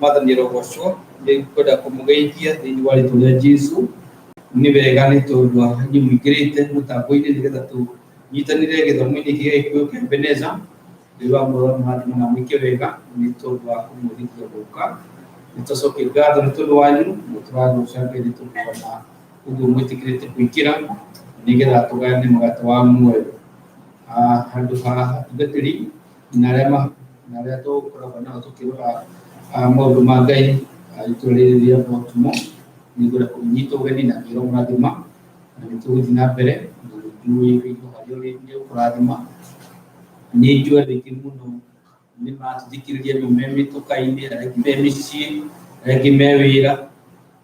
Mata niro bosho de koda kumugai kia de wali tu Yesu ni beregani to dua ni migrate muta boide de tu ni tani de ke domini ke ko ke beneza de wa mo ma na mi ke vega ni to dua kumuri ke boka itu so ke gado ni to wali mutra do sa ke de to na ugu muti krete pikira ni ke da to ga ni ma to wa mu hadu ha gatiri narema to ko bana to ke mau lumagai itu dia mau ni gura kunito gani na kiro muradima ni tu dina pere ni video hajoli ni muradima ni jua de kimuno ni ma dikir dia memi to kai ni ada memi si lagi mewira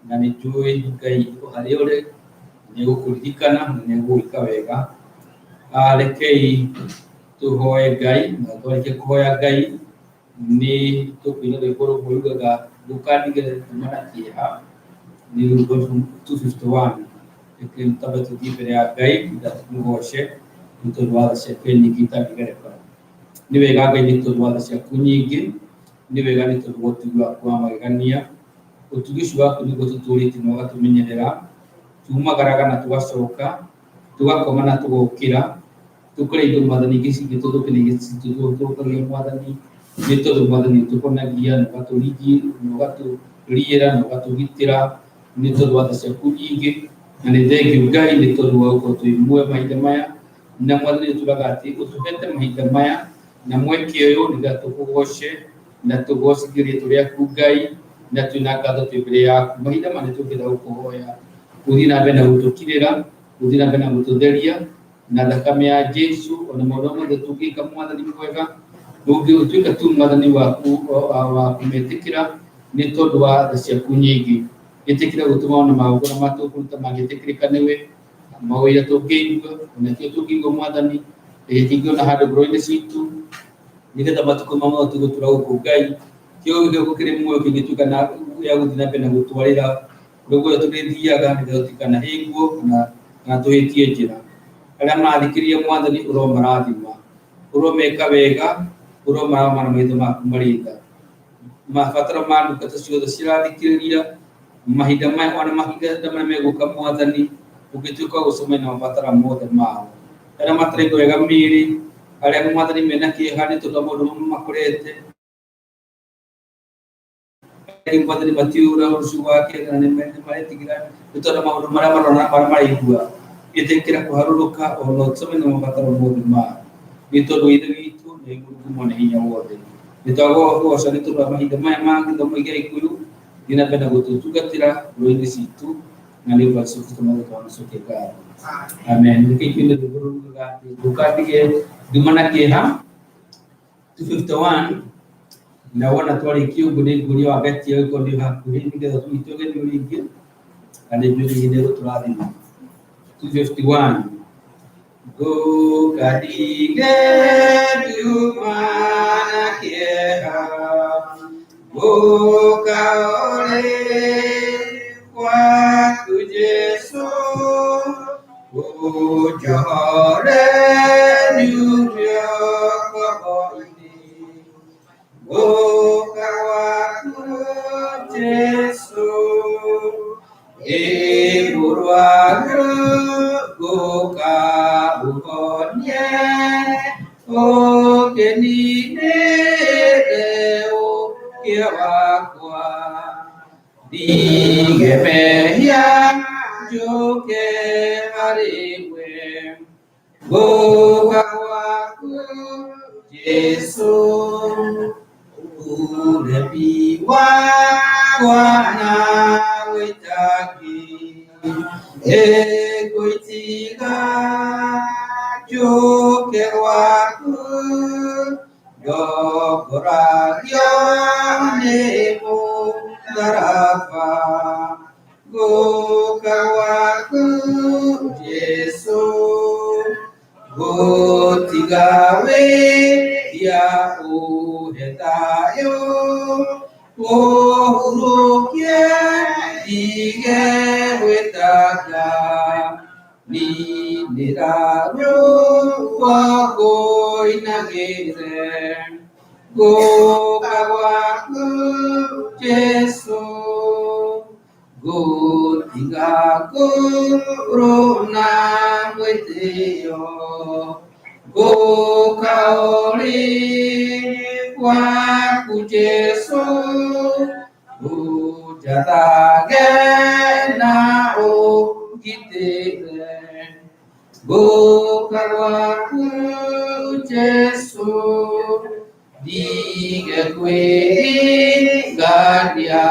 na ni jui kai ko hajole ni ko kulikana ni ko ikawega lekei tu hoye gai na to ke hoya gai ni to pino de poro boluga ga bukan ke mana kia ni rugo 251 ke taba tu di pere agai da ngoshe to dua se pe ni kita ni gere pa ni vega ga ni to dua se kunyi ge ni vega ni to dua tu aku amagania utugi shwa kuni go tu tuli tino ga tu minyera cuma gara-gara na tuwa soka tuwa komana tu kira tu kre itu madani kisi gitu tu kini kisi tu kre madani itu madani tu pernah dia nuka tu ligi nuka tu liera nuka tu gitira itu dua tasya kunyi ge ane degi ugai itu dua ko tu muwe mahidamaya na madani tu bagati utu hete mahidamaya na muwe kiyo niga tu kugoshe na tu gosi kiri tu ya kugai na tu nakado tu brea mahidamaya tu kita ukohoya udina bena utu kirera udina bena utu delia na dakamea Yesu ona modomo de tuki kamwa da nimweka ugi utu katu madani wa kumetikira ni todwa da sia kunyigi etikira utuma ona mau kuna matu kunta magitikira kanewe mau ya toki ona toki ngo madani etikira na hada broide situ ni kata matu kuma mau tu turau kugai kyo ko kire mu ko gitu kana ya udina bena utu walira logo tu dia ga ni kana hengo na to etie jira ada ma dikiriya muadani uro maradima uro meka vega uro mara meduma marida ma fatra ma kata sio da sila dikiriya mahidama wana mahiga da mego kamuadani ukitu ko usome na fatra moda ma ada matre ko vega miri ada muadani menaki hani to modo makurete Padri Matiura ursuwa ke ane mende mare tigira itu ada mau mara dua itu kira ko haruka ono tsome no pataro mo ma itu do itu ne guru mo ne hinya wode itu ago asal itu ba mahida ma kita mo igai kuyu dina pena gotu juga tira lo ini situ ngali basu ketemu kawan sokeka amen ke pinda guru ga buka dige di mana ke ha 251 na wana twali kiu guni wakati yo ko di ha kuri ni ke itu ke ni ke ane bili ni ro tuladi 251 go kadige du mana keha go kaole kwa tu Yesu go jore du ko go kawaku Yesu burwaru go ka bukonye o kenine o kiawakwa digemeya joke hariwe go kawaku Yesu ulepi wana wetaki egoitiga joke waku dokora yonemo tarafa goka waku Yesu gotigawe ya uhetayo urukia dige weta Raga ni niraru wa koi nagere go kawaku Jesu go tiga go rona weteo go kaoli wa ku Jesu go jatage na o kitele go kawaku Jesu diga kwe gadia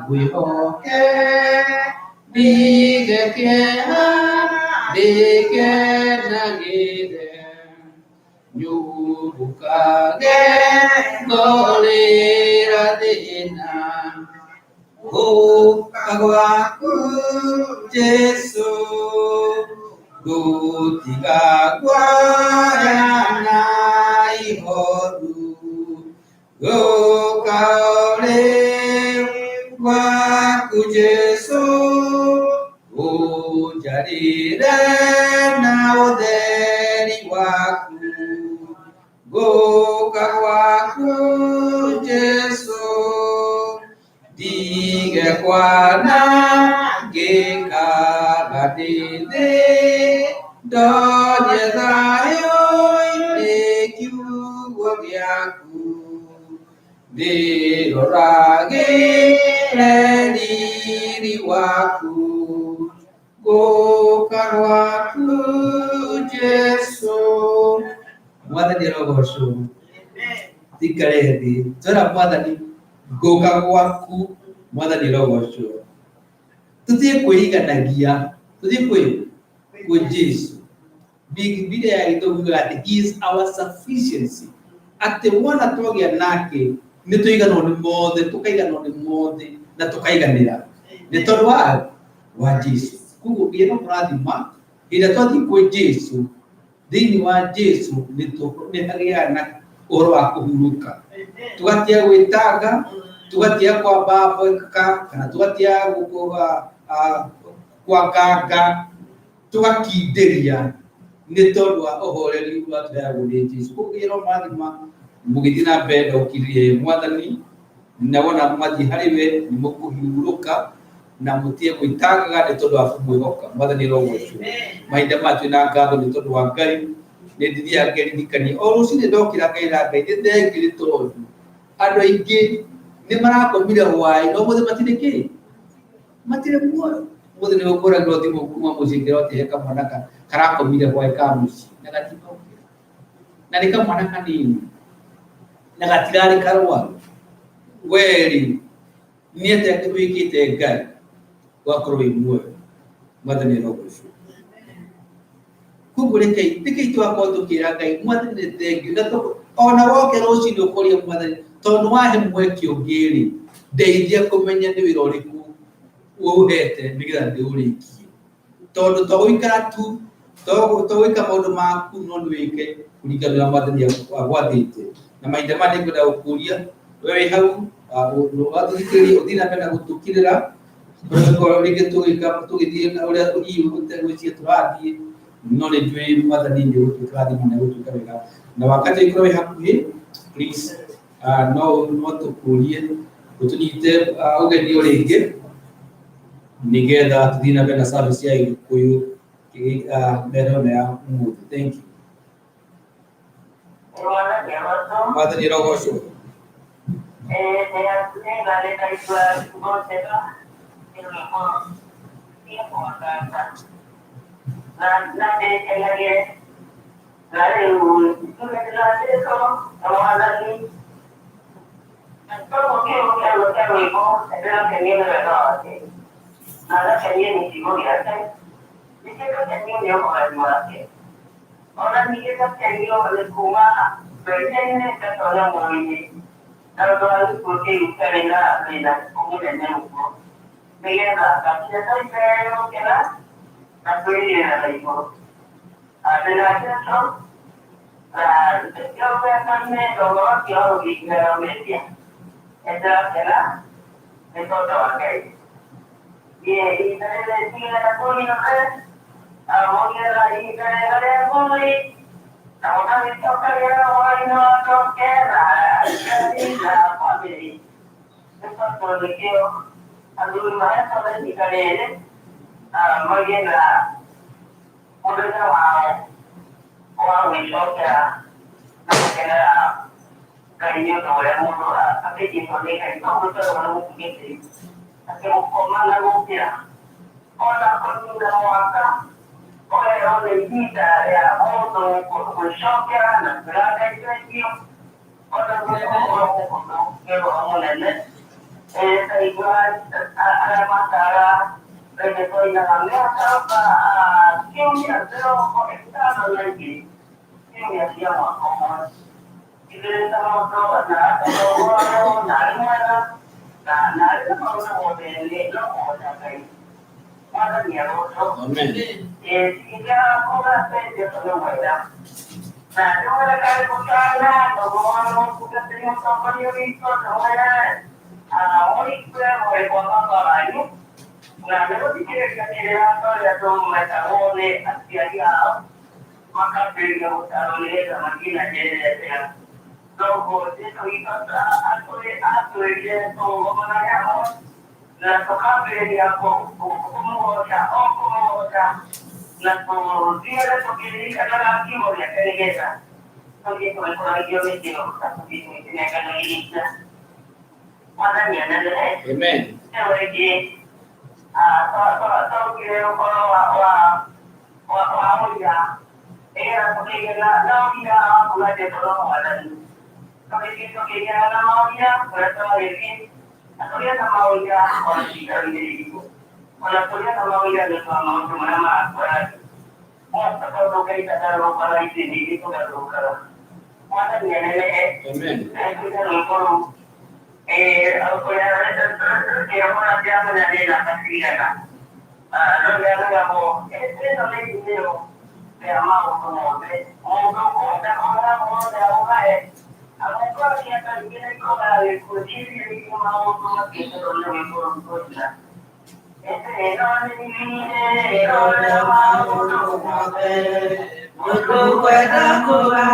kwe hoke diga ke diga nagide nyubuka ge golera dena go kawaku Jesu go tiga guayana ihodu go kaole waku Jesu go jarire na oderi waku go kawaku Jesu diga kwana geka gadede doje dayo ekiu wabyaku de orage redi waku go karwaku Jesu mwana ni rogoso tikare di jora mwana ni go karwaku mwana ni rogoso tutie kuiga nagia tutie ku Jesu big bidea ito that is our sufficiency ate wana togia nake nituiga no mode tukaiga no mode na tukaiganira nitorwa wa Jesu kugo bieno pradima ida toti ku Jesu dini wa Jesu nitagia na oro akuhuruka tugatia wetaga tugatia kwa baba kana tugatia kwa gaga tugakideria nitondwa ohoreri wa tayaguri Jesu kugiro madima mugitina benda ukirie mwathani nabona mati hariwe nimukuhiuruka na mutie kuitanga nitondwa kumwihoka mwathani rogocu mahinda matu na ngatho nitondwa Ngai nindithia ngeririkani orucini ndokira ngaira Ngai ndengiri tondu andu aingi nimarakomire hwai no muthe matire muoyo muthe ni ukora ngoti mukuma mucingiro tiheka mwanaka karakomire hwai ka muci na gatikokira na nika mwana kanini na gatirari karwaru weri niete kwikite Ngai wakorwo muoyo mwathani rogocu kugureke tiki twakwa tukira Ngai mwathani thengi gato ona woke rucini ukoria mwathani tondu wahe mweki ungiri ndeithia kumenya ni wira uriku uhete nigetha ndiurikie tondu togwikara tu togwika maundu maku no ndwike kuringana na mwathani agwathite na mahinda mandi ngwenda gukuria wewe hau wathikiria uthina mbere gutukirira ko ringi tugithie na uria gwicie turathie no ni ndwi mwathani ni guturathima na gutuka wega na wakati ikorwo hakuhi please no tukurie utunyite ugeni uringi nigetha tuthina mbere na service ya Gikuyu mbere ya Mungu. Thank you. Mwathani rogoco Orang mikir kan dia oleh kuma berjaya kata orang mungkin kalau orang seperti itu mereka kemudian itu mereka tapi saya saya kira tapi dia lagi ada lagi tu kalau mereka ni orang kalau di Malaysia ada kira itu tu agak y le sigue la poli, voy a la hija de la poli, ahora me toca ir a la no queda, la family. Eso es lo que quiero. A tu maestro de mi carrera, muy bien, por eso mi socia, no queda cariño sobre el mundo, a ti y por mi gente, no me puedo dar un poquito. Hacemos con más la búsqueda. Hola, con una moata. Hola, donde invita de agosto, con socia, natural de creación. Hola, con igual a la mascara, que estoy en la mesa, que pero conectado en el que me hacíamos como y le estamos trabajando, pero nada, no de no de nada miedoso. Y ya cobra de solo buena. Yo voy a caer con Carla, como porque tenemos un compañero visto, no voy a hoy puedo recordar al año. La mejor si quieres que te levanto ya son metaboles, actividad, más rápido, metaboles, la máquina que desea. Luego, esto y acto de como la llamamos, la tocabilidad como otra, las producciones que dedican a la activo de hacer guerra. Porque con el colegio me dio, porque me tenía que analizar. Amen. Jadi, tahu kira kalau ya, seperti kalau dia mulai dari ada. Kalau itu kira dia berarti lagi, atau dia sama dia kalau tidak itu. Kalau dia sama dia sama mana berarti. Kalau kita dalam kalau itu kalau mana dia Amen. kita lupa. Queremos ampliar la facilidad. Lo que hagamos, no le dinero, le amamos como un grupo de abogados. A lo mejor ya también hay cosas de justicia y como automático que se lo lleven por un cosa. No le divide, no le amamos como te. Mucho buena coba,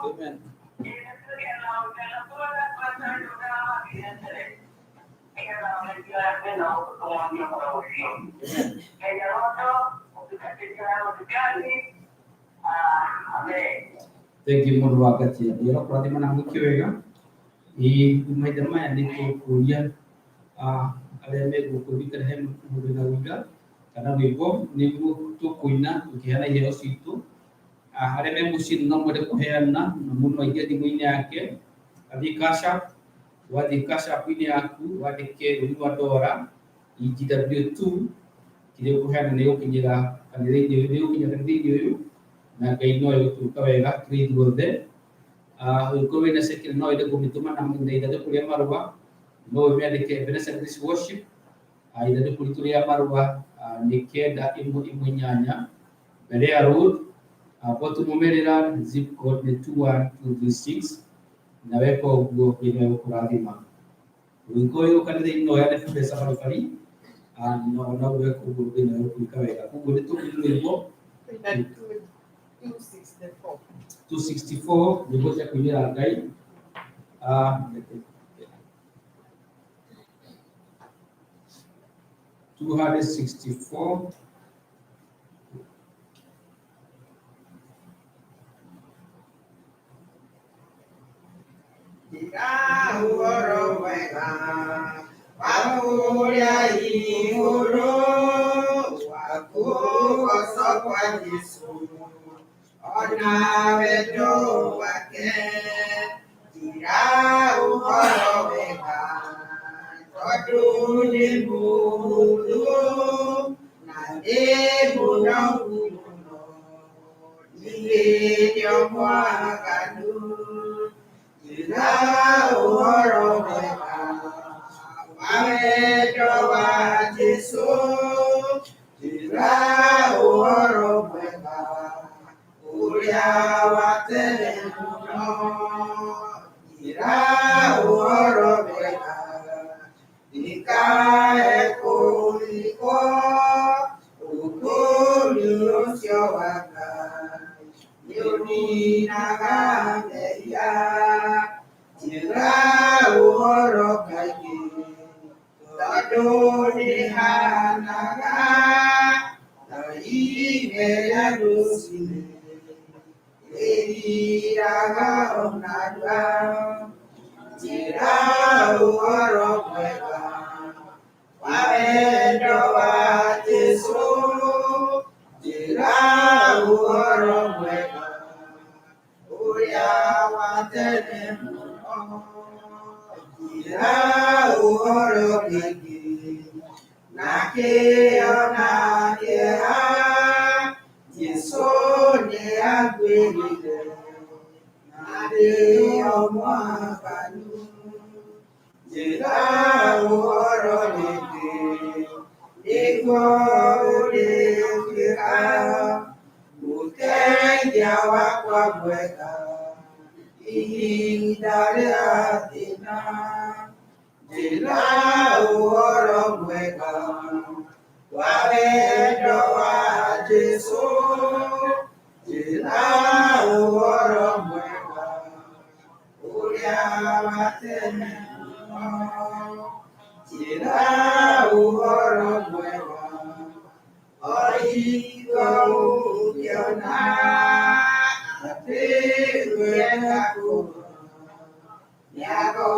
Amen. Thank you Mungu wakati ya kwa mana mkiwega imaidama ya nito kuya ale kubika hem mudina wiga karena wibo nibu tu kuina ukiana yeo situ ale musin no mode kuheana namun wajia di muine yake adi kasha wadi kasha pini aku wadi ke uliwadora IGW2 kile kuheana neo kinjira kanire neo kinjira kanire na kaino itu kawega create golde ko wena sekil no ida gumituma namun ida de kuliah marwa no me de ke benesa this worship ida de kuliah marwa nike da imu nyanya bele arud potu numerera zip code ne 21236 na wepo go kwenye kuradima wingoyo kan de no ya de pesa kali no no weko go kwenye kawega ko de to kuliah 264 dibuat saya punya hargai 264 Ona wedo wake tira uhoro wega todu ni budu na debu na budu ile yomo agadu tira uhoro wega wawedo wa Jesu tira uhoro wega watele no ira oro beka ika eko ukulu siowaka yoni naga meya ira oro kaki tado ni hanaga ya dosile Iraga onadwa tira uoro kweka wabedo wa Jesu tira uoro kweka uya watene tira uoro kweki nake Jesu ni agbèrè adé ọmọ àbánú jìlá ọ̀rọ̀ lèdè nígbà orí kíkà òkèèjà wà pàbọ̀ ẹ̀ka ìdarí àdínà jìlá ọ̀rọ̀ ẹ̀ka wà bẹ́ẹ̀ wà Jesu. Jila uoro mwega uria watene Jila uoro mwega oigo ukiona ati wega kuwa Yago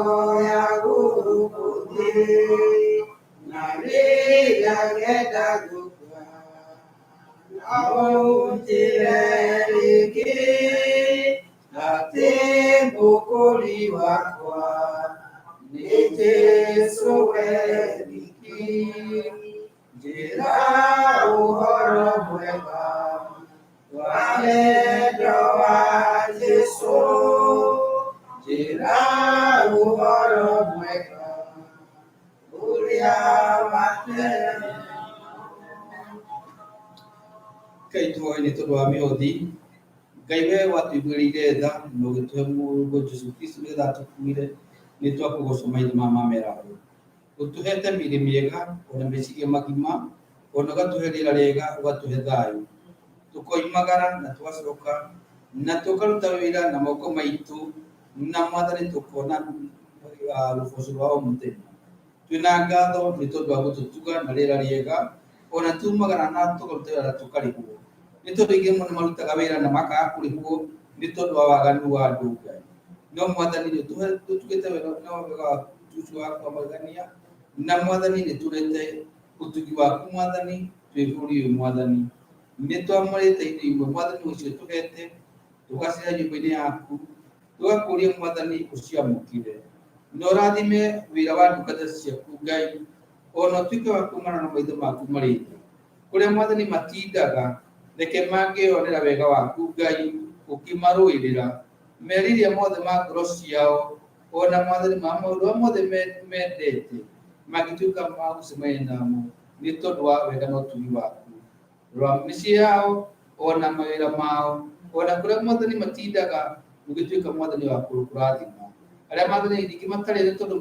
yagu kuti Nari yageda gukwa Autireliki Ate bukuli wakwa Nite suweliki Jila uhoro mwega Wamejo wa Jesu Jila uhoro mwega Uria watene Kaito ini to ami odi gaiwe watu ibiride da no to mu go Jesu Kristo le da to kumire ni to ko somai mama mera utu hete mire miega ona mesiki makima ona ga to hedi lega wa to hedayo to ko imagara na to asoka na tukaruta wĩra na moko maitũ na Mwathani tũkona rũboco rwao mũthenya. Twĩna ngatho nĩ tondũ wa gũtũtuga na rĩera rĩega, ona tumagana na tũkaruta wĩra na tũkarĩhwo. Nĩ tondũ aingĩ mũno marutaga wĩra na makaga kũrĩhwo nĩ tondũ wa waganu wa andũ Ngai. No Mwathani nĩ tũtugĩte wĩra na wega waku tucu wa kwamagania, na Mwathani nĩ tũrete ũtugi waku Mwathani twĩ bũrũri ũyũ Mwathani. Nĩ twamũrĩte indo imwe Mwathani ũcio tũhete tũgacira nyũmba-inĩ yaku, tũgakũria Mwathani ũciamũkire. Na ũrathime wĩra wa ndungata ciaku Ngai, ona ũtuĩke wa kuumana na maitho maku marĩ thĩ, kũrĩa Mwathani matindaga, reke mangĩonera wega waku Ngai ũkĩmarũĩrĩra merirĩria mothe ma ngoro ciao, ona Mwathani ma maũndũ mothe mendete magĩtuĩka ma gũcemania namo nĩ tondũ wa wega na ũtugi waku. Rora mĩciĩ yao, ona mawĩra mao, ona kũrĩa Mwathani matindaga ũgĩtuĩka Mwathani wa kũrathima. Arĩa Mwathani rĩngĩ matarĩ nĩ tondũ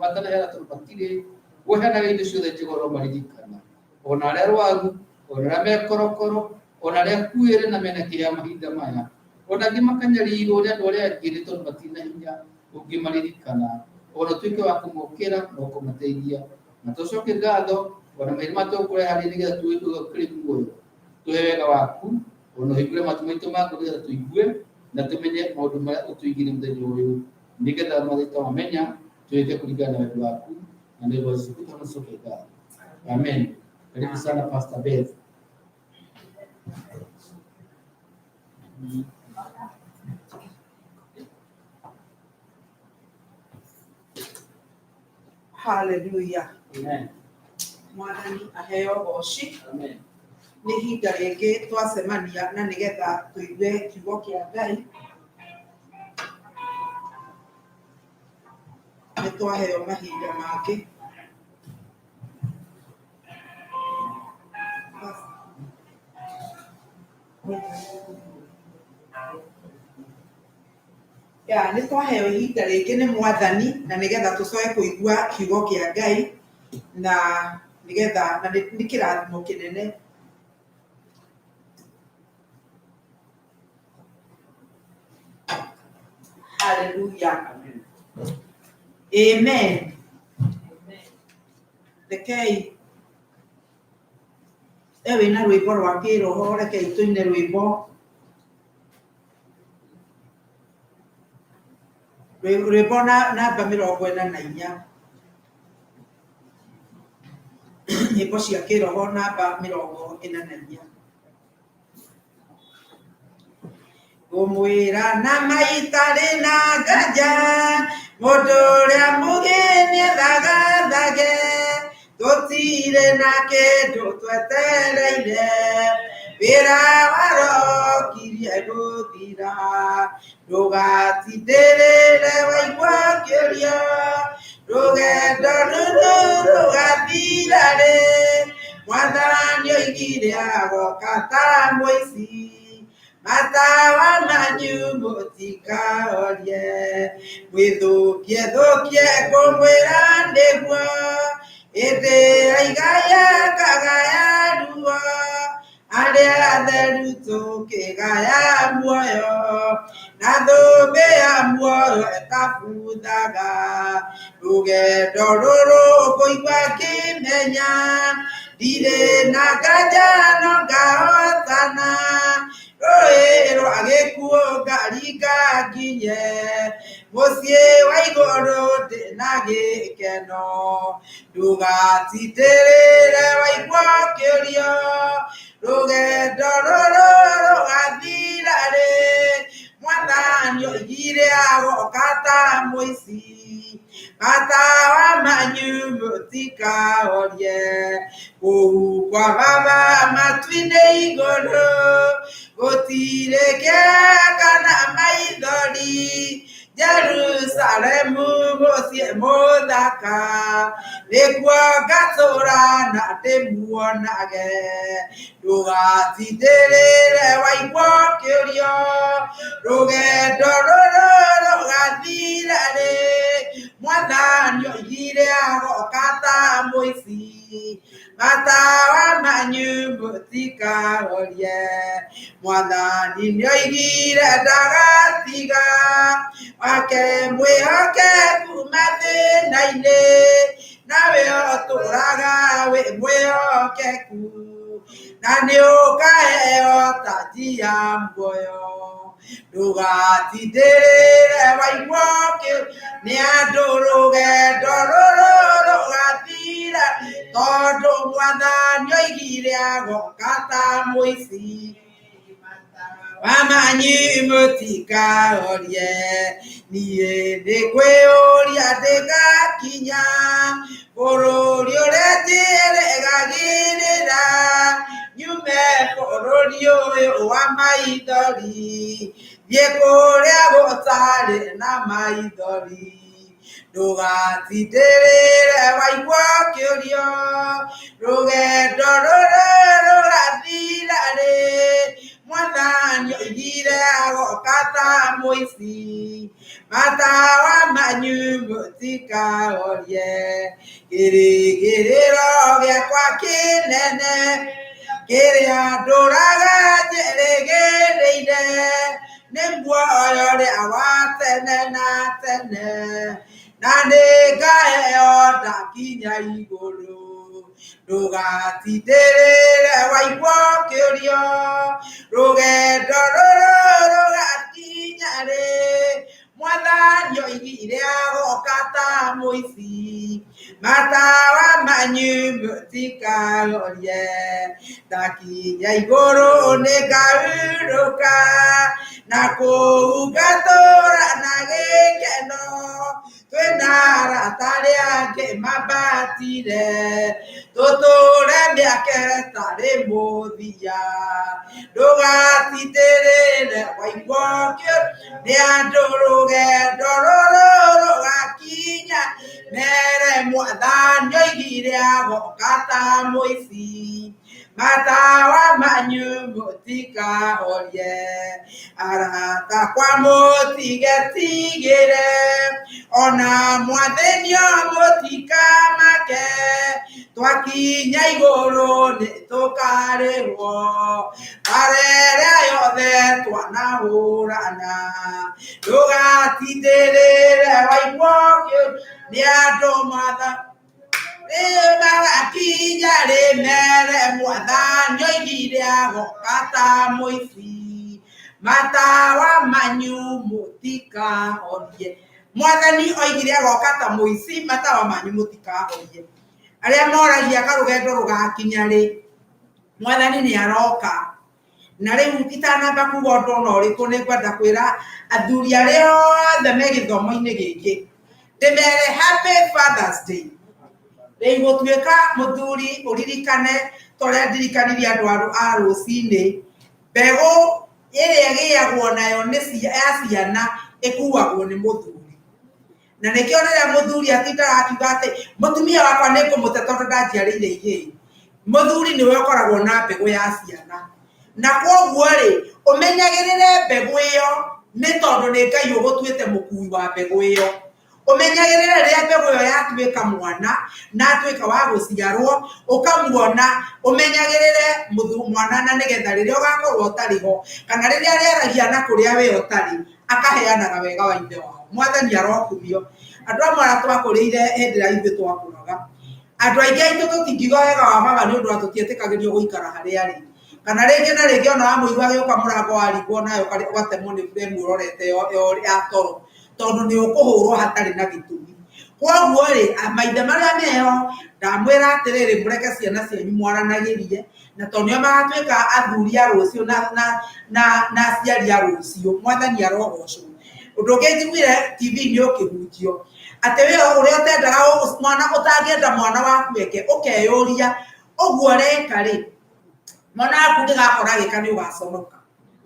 matanaheana tondũ matirĩ, weheanaga indo ciothe njega ũromaririkana. Ona arĩa arwaru, ona arĩa mekorokoro, ona arĩa akuĩre na mena kĩeha mahinda maya, ona angĩ makanyariirwo nĩ andũ arĩa angĩ nĩ tondũ matina hinya ũngĩmaririkana, ona ũtuĩke wa kũmokĩra na kũmateithia. Na tũcoke ngatho ona maũndũ matũkũrehe harĩ nĩgetha tũkĩrĩ muoyo, tũhe wega waku, ona ũhingũre matũ maitũ ma ngoro nĩgetha tũigue na tũmenye maũndũ marĩa ũtũigĩire mũthenya ũyũ, nĩgetha Mwathani twamamenya twĩke kũringana na wendo waku, na nĩ Yesu tunacoke ngatho. Amen. Karibu sana Pastor Beth. Hallelujah. Amen. Mwathani aheo goci. Amen. Nĩ ihinda rĩngĩ twacemania na nĩgetha tũigue kiugo kĩa Ngai. Nĩ twaheo mahinda mangĩ. Nĩ twaheo ihinda rĩngĩ nĩ Mwathani na nĩgetha tũcoke kũigua kiugo kĩa Ngai, na nĩgetha na nĩ kĩrathimo kĩnene. Hallelujah. Amen. Rekei wĩna rwĩmbo rwa kĩroho, rekei tũine rwĩmbo. Rwĩmbo namba 44. Nyĩmbo cia kĩroho namba 44. Ngũmwĩra na maitarĩ na nganja, mũndũ ũrĩa mũgeni ethagathage, tũtirĩ na kĩndũ twetereire, wĩra warokirie gũthira. Ndũgatindĩrĩre waigua kĩũria, rũgendo rũrũ rũgathira rĩ, Mwathani oigire agoka ta mũici, matawa manyu mũtikahorie. Mwĩthũkie thũkie ngũmwĩra nĩguo, hĩndĩ yaigaya kagaya ruo, arĩa atheru tũkĩgaya muoyo, na thũmbĩ ya muoyo ĩtabuthaga. Rũgendo rũrũ ngũigua ngĩmenya, ndirĩ na nganja no ngahotana, rũĩ rwa gĩkuũ ngaringa nginye, mũciĩ wa igũrũ ndĩna gĩkeno. Ndũgatindĩrĩre waigua kĩũria, rũgendo rũrũ rũgathira rĩ, Mwathani oigire agoka ta mũici, matawa manyu mũtikahorie. Kũu kwa Baba matu-inĩ igũrũ, gũtirĩ kĩeha kana maithori, Jerusalemu mũciĩ mũthaka, nĩkuo ngatũũra na ndĩmuonage. Ndũgatindĩrĩre waigua kĩũria, rũgendo rũrũ rũgathira rĩ, Mwathani oigire agoka ta mũici, matawa manyu mutika orie mwathani nioigire ndagatiga wake mwĩhoke kuma thĩna-inĩ nawe ũtũũraga wĩ mwĩhokeku na nĩũkaheo taji ya muoyo ndũgatindĩrĩre waigua nĩ andũ rũgendo rũrũ rũgathira tondũ mwathani oigire agoka ta mũici wamanyi mũtikahorie niĩ nĩkwĩyũria ndĩgakinya bũrũri ũrĩa njĩrĩgagĩrĩra nyume bũrũri ũyũ wa maithori thiĩ kũrĩa gũtarĩ na maithori ndũgatindĩrĩre waigua ũkĩũrio rũgendo rũrũ rũgathira rĩ mwathani oigire agoka ta mũici matawa manyu mũtikahorie kĩrĩgĩrĩro gĩakwa kĩnene kĩrĩa ndũraga njĩrĩgĩrĩire nĩ muoyo ũrĩa wa tene na tene na nĩngaheo ndakinya igũrũ ndũgatindĩrĩre waigua ũkĩũrio rũgendo rũrũ rũgakinya rĩ mwathani oigire agoka ta mũici matawa manyu mũtikahorie ndakinya igũrũ nĩngahurũka na kũu ngatũũra na gĩkeno twĩna arata arĩa angĩ mambatire tũtũũre mĩaka ĩtarĩ mũthia ndũgatindĩrĩre waigua ũkĩũrio nĩ andũ rũgendo rũrũ rũgakinya mere mwathani oigire agoka ta mũici matawa manyu mũtikahorie arata kwa mũtigetigĩre ona mwathĩnio mũtikamake twakinya igũrũ nĩ tũkarĩhwo arere yothe twanahũrana ndũgatindĩrĩre waigua ũkĩũrio nĩ andũ magakinya rĩ mere mwathani oigire agoka ta mũici matawa manyu mũtikahorie mwathani oigire agoka ta mũici matawa manyu mũtikahorie arĩa moragia karũgendo rũgakinya rĩ mwathani nĩ aroka na rĩu itanamba kuga ũndũ ona ũrĩkũ nĩngwenda kwĩra athuri arĩa othe me gĩthomo-inĩ gĩkĩ ndĩmere happy Father's Day rĩu gũtuĩka mũthuri ũririkane torĩa ndirikanirie andũ a rũcinĩ mbegũ ĩrĩa ĩgĩagwo nayo nĩ ya ciana ĩkuagwo nĩ mũthuri na nĩkĩo rĩrĩa mũthuri atindaga akiuga atĩ mũtumia wakwa nĩngũmũte tondũ ndanjiarĩire ihĩĩ mũthuri nĩwe ũkoragwo na mbegũ ya ciana na kwoguo rĩ ũmenyagĩrĩre mbegũ ĩyo nĩ tondũ nĩ Ngai ũgũtuĩte mũkui wa mbegũ ĩyo ũmenyagĩrĩre rĩrĩa mbegũ ĩyo yatuĩka mwana na atuĩka wa gũciarwo ũkamuona ũmenyagĩrĩre mwana na nĩgetha rĩrĩa ũgakorwo ũtarĩ ho kana rĩrĩa rĩaragia na kũrĩa we ũtarĩ akaheanaga wega wa ithe wao mwathani arokumio andũ amwe arĩa twakũrĩire hĩndĩ ĩrĩa ithuĩ twakũraga andũ aingĩ aitũ tũtingiuga wega wa baba nĩ ũndũ wa tũtietĩkagĩrio gũikara harĩa arĩ kana rĩngĩ na rĩngĩ ona wamũigua agĩũka mũrango waringwo nayo ũgatemwo nĩ frame ũrorete ya toro tondũ nĩ ũkũhũrwo hatarĩ na gĩtũmi kwoguo rĩ maithe marĩa meho ndamwĩra atĩrĩrĩ mũreke ciana cianyu mwaranagĩrie na tondũ nĩo magatuĩka athuri a rũciũ na aciari a rũciũ mwathani arogocwo ũndũ ũngĩ njiguire TV-inĩ ũkĩhunjio atĩ we ũrĩa ũtendaga mwana ũtangĩenda mwana waku eke ũkeyũria ũguo reka rĩ mwana waku ndĩgakora gĩka nĩ ũgaconoka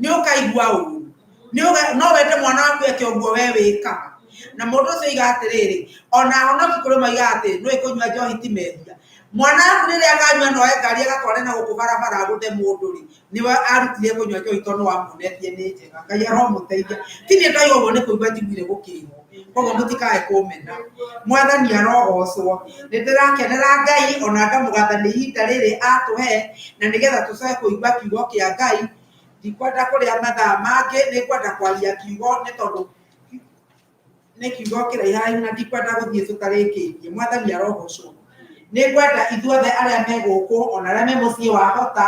nĩ ũkaigua ũru no wende mwana waku eke ũguo we wĩkaga na mũndũ ũcio iga atĩrĩrĩ ona honoki kũrĩ maiga atĩ nĩ kũnyua njohi ti mehia mwana rĩrĩa akanyua no ngari agatware na gũkũ barabara gũte mũndũ rĩ niwe arutire kũnyua kĩo itono wamunetie nĩ njega Ngai aromũteithia tini ndai ũguo nĩ kũigua njiguire gũkĩrwo koguo mũtikae kũmena mwathani arogocwo nĩ ndĩrakenera Ngai ona ngamũgatha nĩ ihinda rĩrĩ atũhe na nĩgetha tũcoke kũigua kiugo kĩa Ngai ndikwenda kũrĩa mathaa mangĩ nĩ kwenda kwaria kiugo nĩ tondũ nĩ kiugo kĩraiha na ndikwenda gũthiĩ tũtarĩkĩtie mwathani arogocwo nĩ kwenda ithuothe arĩa me gũkũ ona arĩa me mũciĩ wahota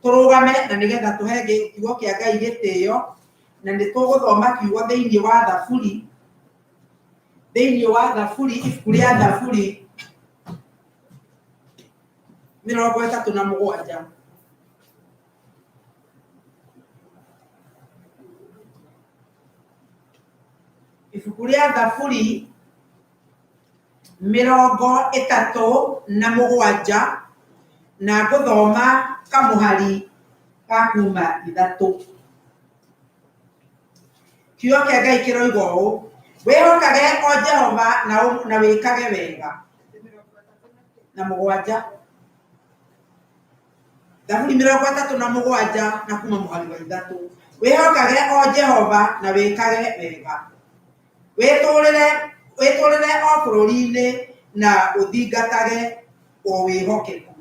tũrũgame na nĩgetha tũhe kiugo kĩa Ngai gĩtĩo na nĩ tũgũthoma kiugo thĩinĩ wa Thaburi ibuku rĩa Thaburi 37 ibuku rĩa Thaburi 37 na ngũthoma kamũhari ka kuma 3 kiugo kĩa Ngai kĩroiga ũũ wĩhokage o Jehova na wĩkage wega na 7 Thaburi 37 na kuma mũhari wa 3 wĩhokage o Jehova na wĩkage wega wĩtũrĩre o bũrũri-inĩ na ũthingatage o wĩhokeku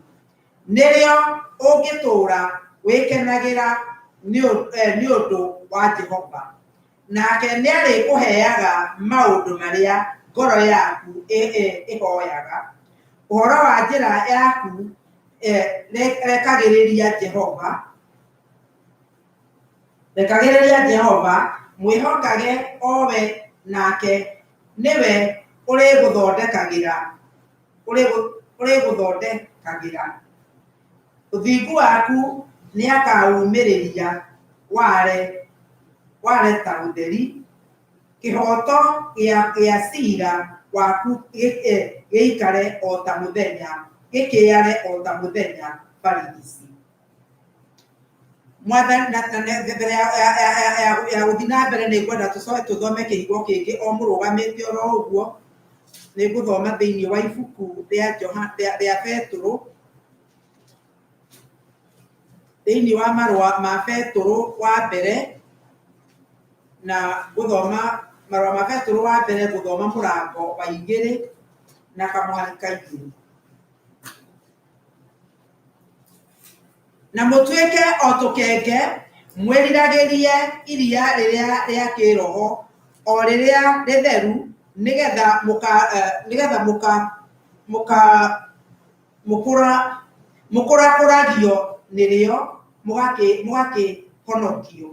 nĩrĩo ũngĩtũũra wĩkenagĩra nĩ ũndũ wa Jehova nake nĩarĩkũheaga maũndũ marĩa ngoro yaku ĩhoyaga ũhoro wa njĩra yaku rekagĩrĩria Jehova mwĩhokage o we nake nĩwe ũrĩgũthondekagĩra ũthingu waku nĩakaumĩrĩria ware ta ũtheri kĩhoto gĩa cira waku gĩikare o ta mũthenya gĩkĩare o ta mũthenya barigici mwathani mbere ya gũthiĩ na mbere nĩ ngwenda tũcoke tũthome kĩhigo kĩngĩ o mũrũgamĩte oro ũguo nĩ ngũthoma thĩinĩ wa ibuku rĩa Petũrũ thĩinĩ wa marũa ma Petũrũ wa mbere na ngũthoma marũa ma Petũrũ wa mbere ngũthoma mũrango wa 2 na kamũhari ka 2 na mũtuĩke o tũkenge mwĩriragĩrie iria rĩrĩa rĩa kĩroho o rĩrĩa rĩtheru nĩgetha mũkũrakũragio nĩrĩo mũgakĩhonokio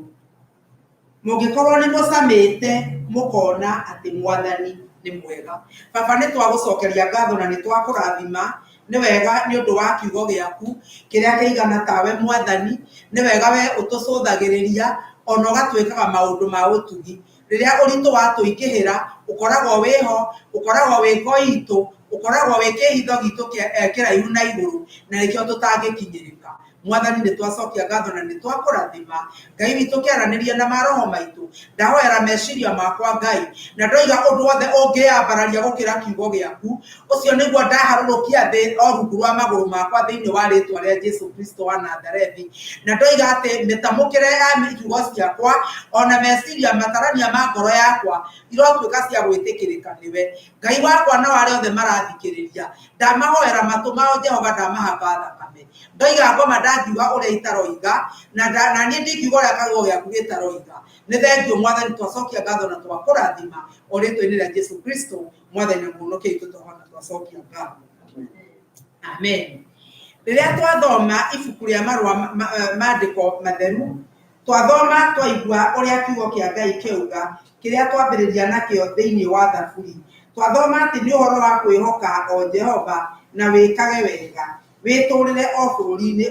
mũngĩkorwo nĩ mũcamĩte mũkona atĩ mwathani nĩ mwega baba nĩ twagũcokeria ngatho na nĩ twakũrathima nĩ wega nĩ ũndũ wa kiugo gĩaku kĩrĩa kĩigana tawe mwathani nĩ wega we ũtũcũthagĩrĩria ona ũgatwĩkaga maũndũ ma ũtugi rĩrĩa ũritũ watũingĩhĩra ũkoragwo wĩho ũkoragwo wĩko itũ ũkoragwo wĩ kĩhitho gitũ kĩraihu na igũrũ na nĩkĩo tũtangĩkinyĩrĩka mwathani nĩ twacokia ngatho na nĩ twakũrathima Ngai witũ kĩaranĩria na maroho maitũ ndahoera meciria makwa Ngai na ndoiga ũndũ wothe ũngĩambararia gũkĩra kiugo gĩaku ũcio nĩguo ndaharũrũkia thĩ o rungu rwa magũrũ makwa thĩinĩ wa rĩtwa rĩa Jesũ Kristo wa Nazarethi na ndoiga atĩ mĩtamũkĩre ya kiugo ciakwa ona meciria matarania ma ngoro yakwa irotuĩka cia gwĩtĩkĩrĩka nĩwe Ngai wakwa na arĩa othe marathikĩrĩria ndamahoera matũ mao Jehova ndamahaka thakame ndoiga ngoma ndangiuga ũrĩa itaroiga na niĩ ndingiuga ũrĩa kiugo gĩaku gĩtaroiga nĩ thengio mwathani twacokia ngatho na twakũrathima o rĩtwa-inĩ rĩa Jesũ Kristo mwathani na mũhonokia witũ tũhona twacokia ngatho amen rĩrĩa twathoma ibuku rĩa marũa maandĩko matheru twathoma twaigua ũrĩa kiugo kĩa Ngai kĩauga kĩrĩa twambĩrĩria nakĩo thĩinĩ wa Thaburi twathoma atĩ nĩ ũhoro wa kwĩhoka o Jehova na wĩkage wega wĩtũrĩre o bũrũri-inĩ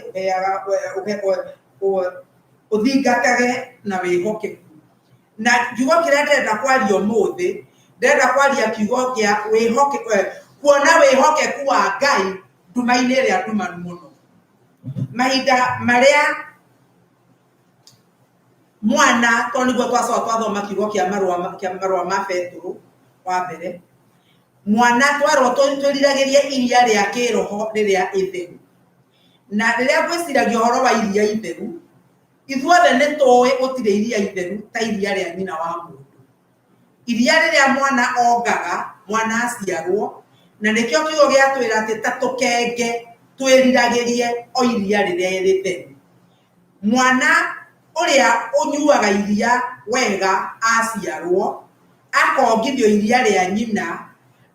ũthingatage na wĩhokeku na kiugo kĩrĩa ndĩrenda kwaria ũmũthĩ ndĩrenda kwaria kiugo kĩa kuona wĩhokeku wa Ngai nduma-inĩ ĩrĩa ndumanu mũno mahinda marĩa mwana to nĩguo twacoka twathoma kiugo kĩa marũa ma Petũrũ wa mbere mwana twarwo twiriragiria iria ria kiroho riria itheru na riria gwiciragia horo wa iria itheru ithuothe nĩ tũĩ gũtirĩ iria itheru ta iria rĩa nyina wa mũndũ. Iria rĩrĩa mwana ongaga mwana aciarwo na nĩkĩo kiugo gĩatwĩra atĩ ta tũkenge twĩriragĩrie o iria rĩrĩa rĩtheru. Mwana ũrĩa ũnyuaga iria wega aciarwo akongithio iria rĩa nyina,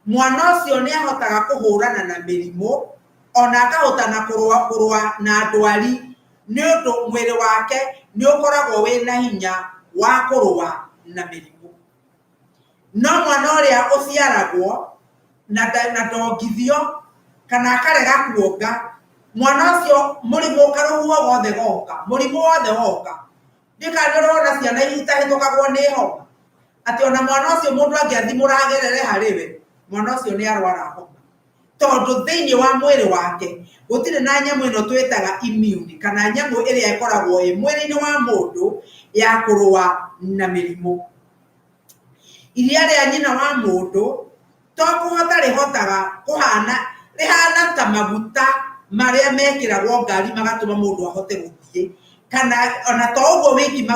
mwana ũcio nĩ ahotaga kũhũrana na mĩrimũ ona akahota na kũrũa na ndwari nĩ ũndũ mwĩrĩ wake nĩ ũkoragwo wĩna hinya wa kũrũa na mĩrimũ. No mwana ũrĩa ũciaragwo na ndongithio kana akarega kuonga, mwana ũcio mũrimũ karũhuo wothe goka, mũrimũ wothe woka. Ndĩkanĩrona ciana itahĩtũkagwo nĩ homa atĩ ona mwana ũcio mũndũ angĩathimũra agerere harĩ we, mwana ũcio nĩ arwara homa tondũ thĩinĩ wa mwĩrĩ wake gũtirĩ na nyamũ ĩno twĩtaga immune kana nyamũ ĩrĩa ĩkoragwo ĩ mwĩrĩ-inĩ wa mũndũ ya kũrũa na mĩrimũ. Iria rĩa nyina wa mũndũ to kũhota rĩhotaga rĩhana ta maguta marĩa mekĩragwo ngari magatũma mũndũ ahote gũthiĩ, kana ona to ũguo wiki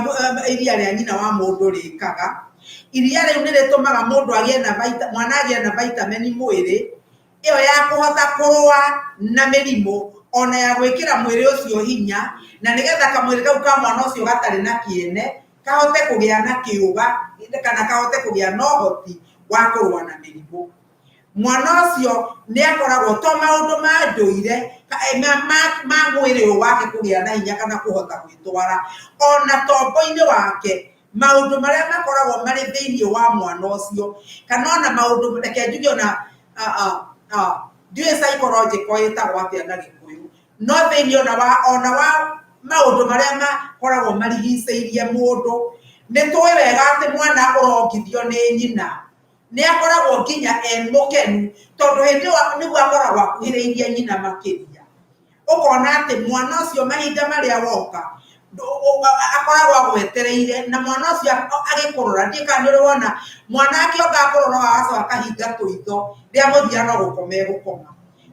iria rĩa nyina wa mũndũ rĩkaga. Iria rĩu nĩ rĩtũmaga mũndũ mwana agĩe na vitamin mwĩrĩ ĩyo ya kũhota kũrũa na mĩrimũ ona ya gwĩkĩra mwĩrĩ ũcio hinya, na nĩgetha kamwĩrĩ kau ka mwana ũcio gatarĩ na kĩene kahote kũgĩa na kĩũga kana kahote kũgĩa na ũhoti wa kũrũa na mĩrimũ. Mwana ũcio nĩ akoragwo to maũndũ ma ndũire ma mwĩrĩ ũyũ wake kũgĩa na hinya kana kũhota gwĩtwara, ona tombo-inĩ wake maũndũ marĩa makoragwo marĩ thĩinĩ wa mwana ũcio kana ona maũndũ reke njuge ona ndiũĩ psychological ĩtagwo atĩa na Gĩkũyũ, no thĩinĩ ona wa maũndũ marĩa makoragwo marigicĩirie mũndũ nĩ tũĩ wega atĩ mwana ũrongithio nĩ nyina nĩ akoragwo nginya mũkenu tondũ hĩndĩ ĩyo nĩguo akoragwo akuhĩrĩirie nyina makĩria. Ũkona atĩ mwana ũcio mahinda marĩa woka akoragwo agwetereire na mwana ũcio agĩkũrora. Ndiĩ kana nĩ wona mwana akĩonga kũrora agacoka akahinga tũitho rĩa mũthia no gũkoma egũkoma.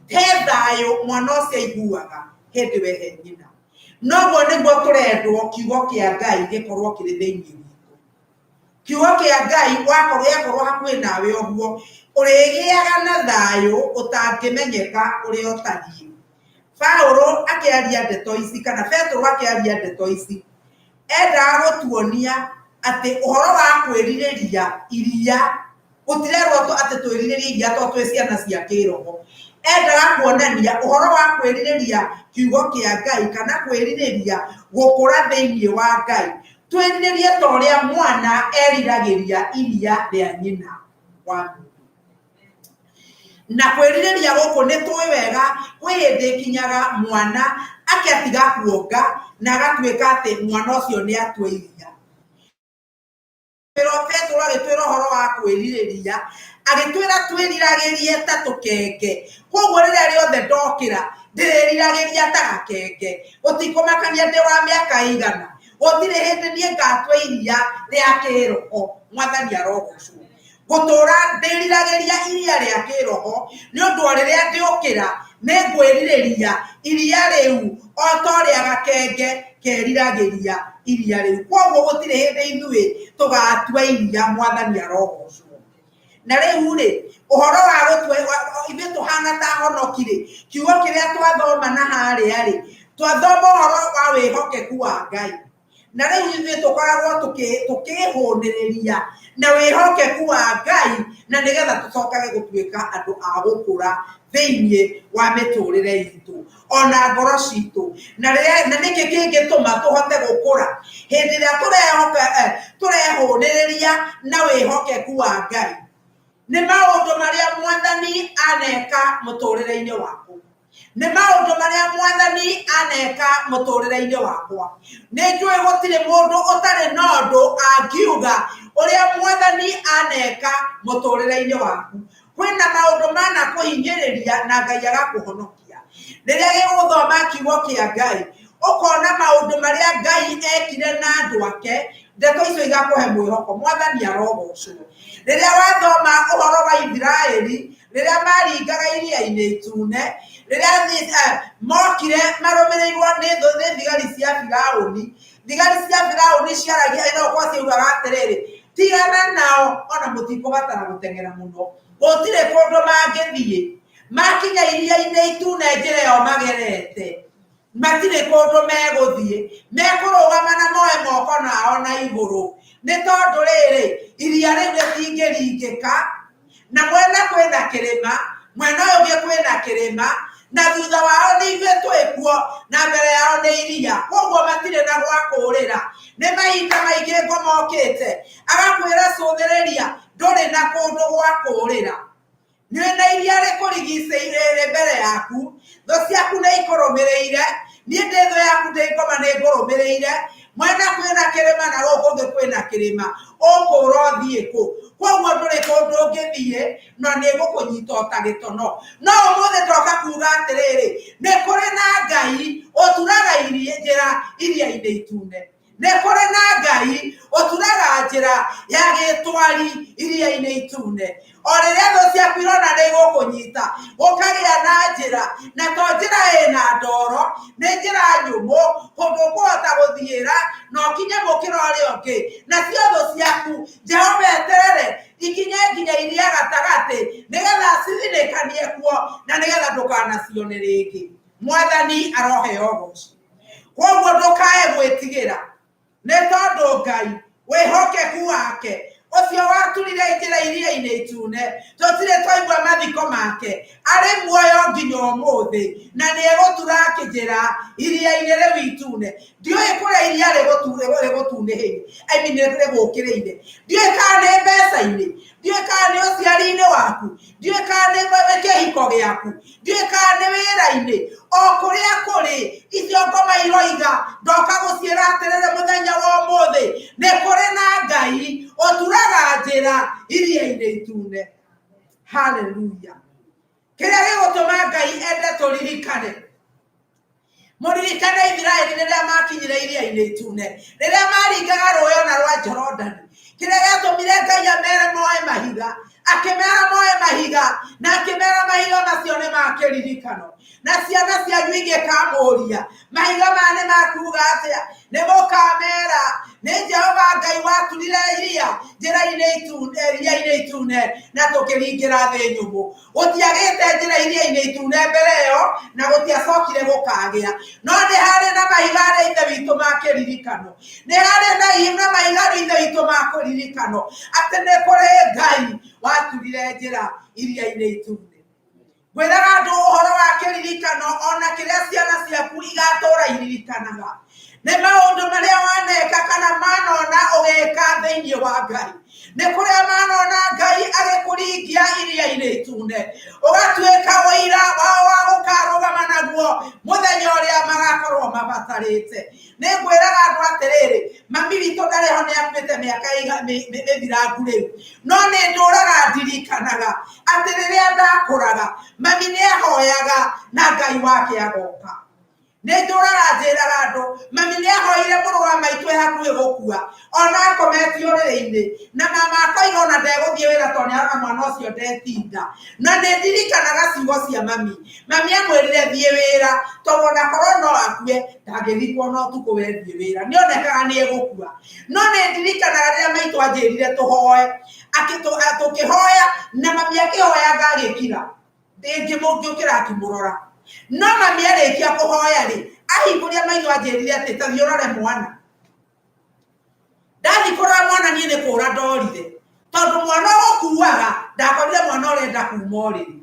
He thayũ mwana ũcio aiguaga hĩndĩ we he nyina. Noguo nĩguo tũrendwo kiugo kĩa Ngai gĩkorwo kĩrĩ thĩinĩ witũ. Kiugo kĩa Ngai gĩakorwo hakuhĩ nawe ũguo ũrĩgĩaga na thayũ ũtangĩmenyeka ũrĩa ũtariĩ. Paũlũ akĩaria ndeto ici kana Petro akĩaria ndeto ici endaga gũtuonia atĩ ũhoro wa kwĩrirĩria iria gũtirerwo atĩ twĩrirĩrie iria tondũ twĩ ciana cia kĩroho. Endaga kuonania ũhoro wa kwĩrirĩria kiugo kĩa Ngai kana kwĩrirĩria gũkũra thĩinĩ wa Ngai, twĩrirĩrie ta ũrĩa mwana eriragĩria iria rĩa nyina wa mũndũ. Na kwĩrirĩria gũkũ nĩ tũĩ wega kwĩ hĩndĩ kinyaga mwana akĩatiga kuonga na agatuĩka atĩ mwana ũcio nĩ atua iria. Petro agĩtwĩra ũhoro wa kwĩrirĩria agĩtwĩra twĩriragĩrie ta tũkenge. Koguo rĩrĩa rĩothe ndokĩra ndĩrĩriragĩria ta gakenge, gũtikũmakania ndĩ wa mĩaka ĩigana, gũtirĩ hĩndĩ niĩ ngatua iria rĩa kĩroho. Mwathani arogocwo. Gũtũra ndĩriragĩria iria rĩa kĩroho nĩ ũndũ o rĩrĩa ndĩũkĩra nĩ ngwĩrirĩria iria rĩu o ta ũrĩa gakenge keriragĩria iria rĩu. Koguo gũtirĩ hĩndĩ ithuĩ tũgatua iria. Mwathani arogocwo. Na rĩu rĩ ũhoro wa gũtua ithuĩ tũhana ta honoki rĩ, kiugo kĩrĩa twathoma na harĩa rĩ, twathoma ũhoro wa wĩhokeku wa Ngai. Na rĩu ithuĩ tũkoragwo tũkĩhũnĩrĩria na wĩhokeku wa Ngai na nĩgetha tũcokage gũtuĩka andũ a gũkũra thĩinĩ wa mĩtũrĩre itũ ona ngoro citũ. Na nĩkĩ kĩngĩtũma tũhote gũkũra hĩndĩ ĩrĩa tũrehũnĩrĩria na wĩhokeku wa Ngai? Nĩ maũndũ marĩa Mwathani aneka mũtũrĩre-inĩ waku. Nĩ maũndũ marĩa Mwathani aneka mũtũrĩre-inĩ wakwa. Nĩ njũĩ gũtirĩ mũndũ ũtarĩ na ũndũ angiuga ũrĩa Mwathani aneka mũtũrĩre-inĩ waku. Kwĩna maũndũ manakũhinyĩrĩria na Ngai agakũhonokia. Rĩrĩa gĩgũthoma kiugo kĩa Ngai ũkona maũndũ marĩa Ngai ekire na andũ ake ndeto icio igakuhe mwihoko mwathani arogocwo riria wathoma uhoro wa Israeli riria maringaga iria-ini itune riria mokire marumirirwo ni thigari cia Firauni ciaragia ino kwa ciugaga atiriri tigana nao ona mutikubatara gutengera muno gutire kundu mangithie makinya iria-ini itune njira yo magerete matire kundu meguthie mekurugama na moe moko nao na iguru ni tondu riri iria riu ritingĩringĩka na mwena kwĩna kĩrĩma mwena ũyũ ũngĩ kwĩna kĩrĩma na thutha wao nĩ ithuĩ twĩkuo na mbere yao nĩ iria koguo matirĩ na gwa kũũrĩra nĩ mahinda maingĩ ngomokĩte agakwĩra cũthĩrĩria ndũrĩ na kũndũ gwa kũũrĩra nĩ na iria rĩkũrigicĩirie mbere yaku thũ ciaku nĩ ikũrũmĩrĩire niĩ ndĩ thũ yaku ndĩngoma nĩ ngũrũmĩrĩire mwena kwĩna kĩrĩma na gũkũ ũngĩ kwĩna kĩrĩma ũkũũra ũthiĩ kũ koguo ndũrĩ kũndũ ũngĩthiĩ na nĩ gũkũnyita ta gĩtono no ũmũthĩ ndoka kuuga atĩrĩrĩ nĩ kũrĩ na Ngai ũturaga njĩra iria-inĩ itune nĩ kũrĩ na Ngai ũturaga njĩra ya gĩtwari iria-inĩ itune o rĩrĩa thũ ciaku irona nĩ gũkũnyita gũkagĩa na njĩra na to njĩra ĩna ndoro nĩ njĩra nyũmũ kũndũ ũkũhota gũthiĩra na ũkinye mũkĩra ũrĩa ũngĩ nacio thũ ciaku Jehova eterere ikinye nginya iria gatagatĩ nĩgetha cithinĩkanie kuo na nĩgetha ndũkanacione rĩngĩ mwathani aroheo ũgooci koguo ndũkae gwĩtigĩra nĩ tondũ Ngai wĩhokeku wake ũcio waturire njĩra iria-inĩ itune tũtirĩ twaigua mathiko make arĩ muoyo nginya ũmũthĩ na nĩ egũtura njĩra iria-inĩ rĩu itune ndiũĩ kũrĩa iria rĩgũtunĩhĩire rĩgũkĩrĩire ndiũĩ kana nĩ mbeca-inĩ ndiũĩ kana nĩ ũciari-inĩ waku ndiũĩ kana nĩ kĩhiko gĩaku ndiũĩ kana nĩ wĩra-inĩ o kũrĩa kũrĩ icio ngoma iroiga ndoka gũciĩra atĩrĩrĩ mũthenya wa ũmũthĩ nĩ kũrĩ na Ngai ũturaga njĩra iria-inĩ itune haleluya kĩrĩa gĩgũtũma Ngai ende tũririkane mũririkane Israeli rĩrĩa makinyire iria-inĩ itune rĩrĩa maringaga rũũĩ ona rwa Jorodani kĩrĩa gĩatũmire Ngai amere moe mahiga akĩmera moe mahiga na akĩmera mahiga macio nĩ makĩririkano na ciana cianyu ingĩkamũria mahiga maya nĩ makuuga atĩa nĩ mũkamera nĩ Jehova Ngai waturire iria iria-inĩ itune na tũkĩringĩra thĩ nyũmũ gũtiagĩte njĩra iria-inĩ itune mbere ĩyo na gũtiacokire gũkagĩa no nĩ harĩ na mahiga arĩa ithe witũ makĩririkano nĩ harĩ na mahiga arĩa ithe witũ makũririkano atĩ nĩ kũrĩ Ngai waturire njĩra iria-inĩ itune gwĩraga andũ ũhoro wa kĩririkano ona kĩrĩa ciana ciaku igatũũra iririkanaga nĩ maũndũ marĩa waneka kana manona ũgĩka thĩinĩ wa Ngai nĩ kũrĩa manona Ngai agĩkũringia iria-inĩ itune ũgatuĩka ũira wao wa gũkarũgama naguo mũthenya ũrĩa magakorwo mabatarĩte nĩ ngwĩraga andũ atĩrĩrĩ mami witũ ndarĩ ho nĩ akuĩte mĩaka mĩthirangu rĩu no nĩ ndũraga ndirikanaga atĩ rĩrĩa ndakũraga mami nĩ ahoyaga na Ngai wake agoka nĩ ndũraga njĩraga andũ mami nĩ ahoire mũrũ wa maitũ hakuhĩ gũkua ona akometio ũrĩrĩ-inĩ na mama akoiga ona ndegũthiĩ wĩra tondũ nĩaroga mwana ũcio ndetinda na nĩ ndirikanaga ciugo cia mami amwĩrire thiĩ wĩra tondũ ona korwo no akue ndangĩthikwo no ũtukũ wethiĩ wĩra nĩ onekaga nĩ egũkua no nĩ ndirikanaga rĩrĩa maitũ anjĩrire tũhoe tũkĩhoya na mami akĩhoyanga agĩkira ngĩũkĩra akĩmũrora no mami arĩkia kũhoya rĩ ahingũria maitho anjĩrire atĩ ta thiĩ ũrore mwana ndathi kũrora mwana niĩ nĩ kũũra ndorire tondũ mwana ũgũkuaga ndakorire mwana ũrenda kuuma ũrĩrĩ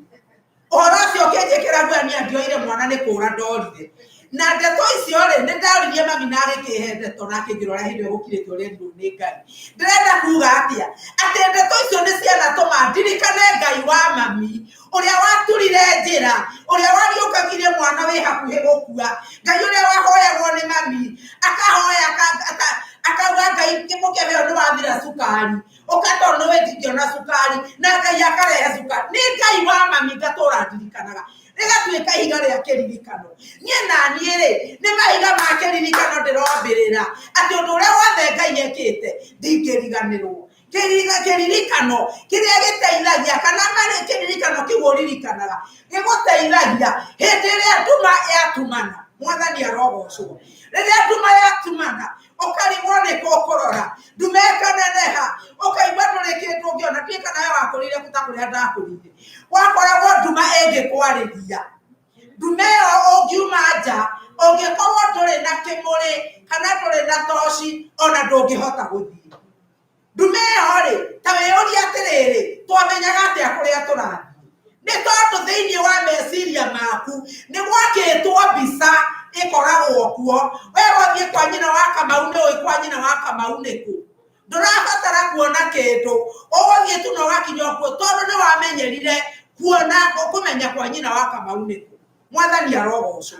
ũhoro ũcio ũkĩnjĩkĩra guoya niĩ ndioire mwana nĩ kũũra ndorire na ndeto icio rĩ nĩ ndaririe mami na agĩkĩhe ndeto na akĩnjĩrora hĩndĩ ĩyo gũkirĩte ũrĩa ndirwo nĩ Ngai ndĩrenda kuuga atĩa atĩ ndeto icio nĩ cianatũma ndirikane Ngai wa mami ũrĩa waturire njĩra ũrĩa wariũkagirie mwana wĩ hakuhĩ gũkua Ngai ũrĩa wahoyagwo nĩ mami akahoya akauga Ngai kimukebe ndu wathira sukari ukato no wetikio sukari na Ngai akarehe sukari ni Ngai wa mami gatora ndirikanaga rigatuika ihiga ria kiririkano nie na nie ri ni mahiga ma kiririkano ndirobirira ati undu uria wothe Ngai ekite ndingiriganirwo kiririkano kiria giteithagia kana mari kiririkano kiguririkanaga giguteithagia hindi iria nduma yatumana mwathani arogocwo riria nduma yatumana ukarigwo ni kukurora ndume kaneneha ukaigua ndurikitwo ngiona tika nawe wakurire kutakuria ndakurire wakoragwo nduma engikwariria ndume ungiuma nja ungikorwo nduri na kimuri kana nduri na toci ona ndungihota guthii ndume ri ta wiyuria atiriri twamenyaga atia kuria turathii ni tondu thiini wa meciria maku ni gwakitwo mbica ikoragwo kuo we wathie kwa nyina wa Kamau ni oi kwa nyina wa Kamau niku ndurabatara kuona kindu uguthie tu no gakinya kuo tondu ni wamenyerire kuona kumenya kwa nyina wa Kamau niku mwathani arogocwo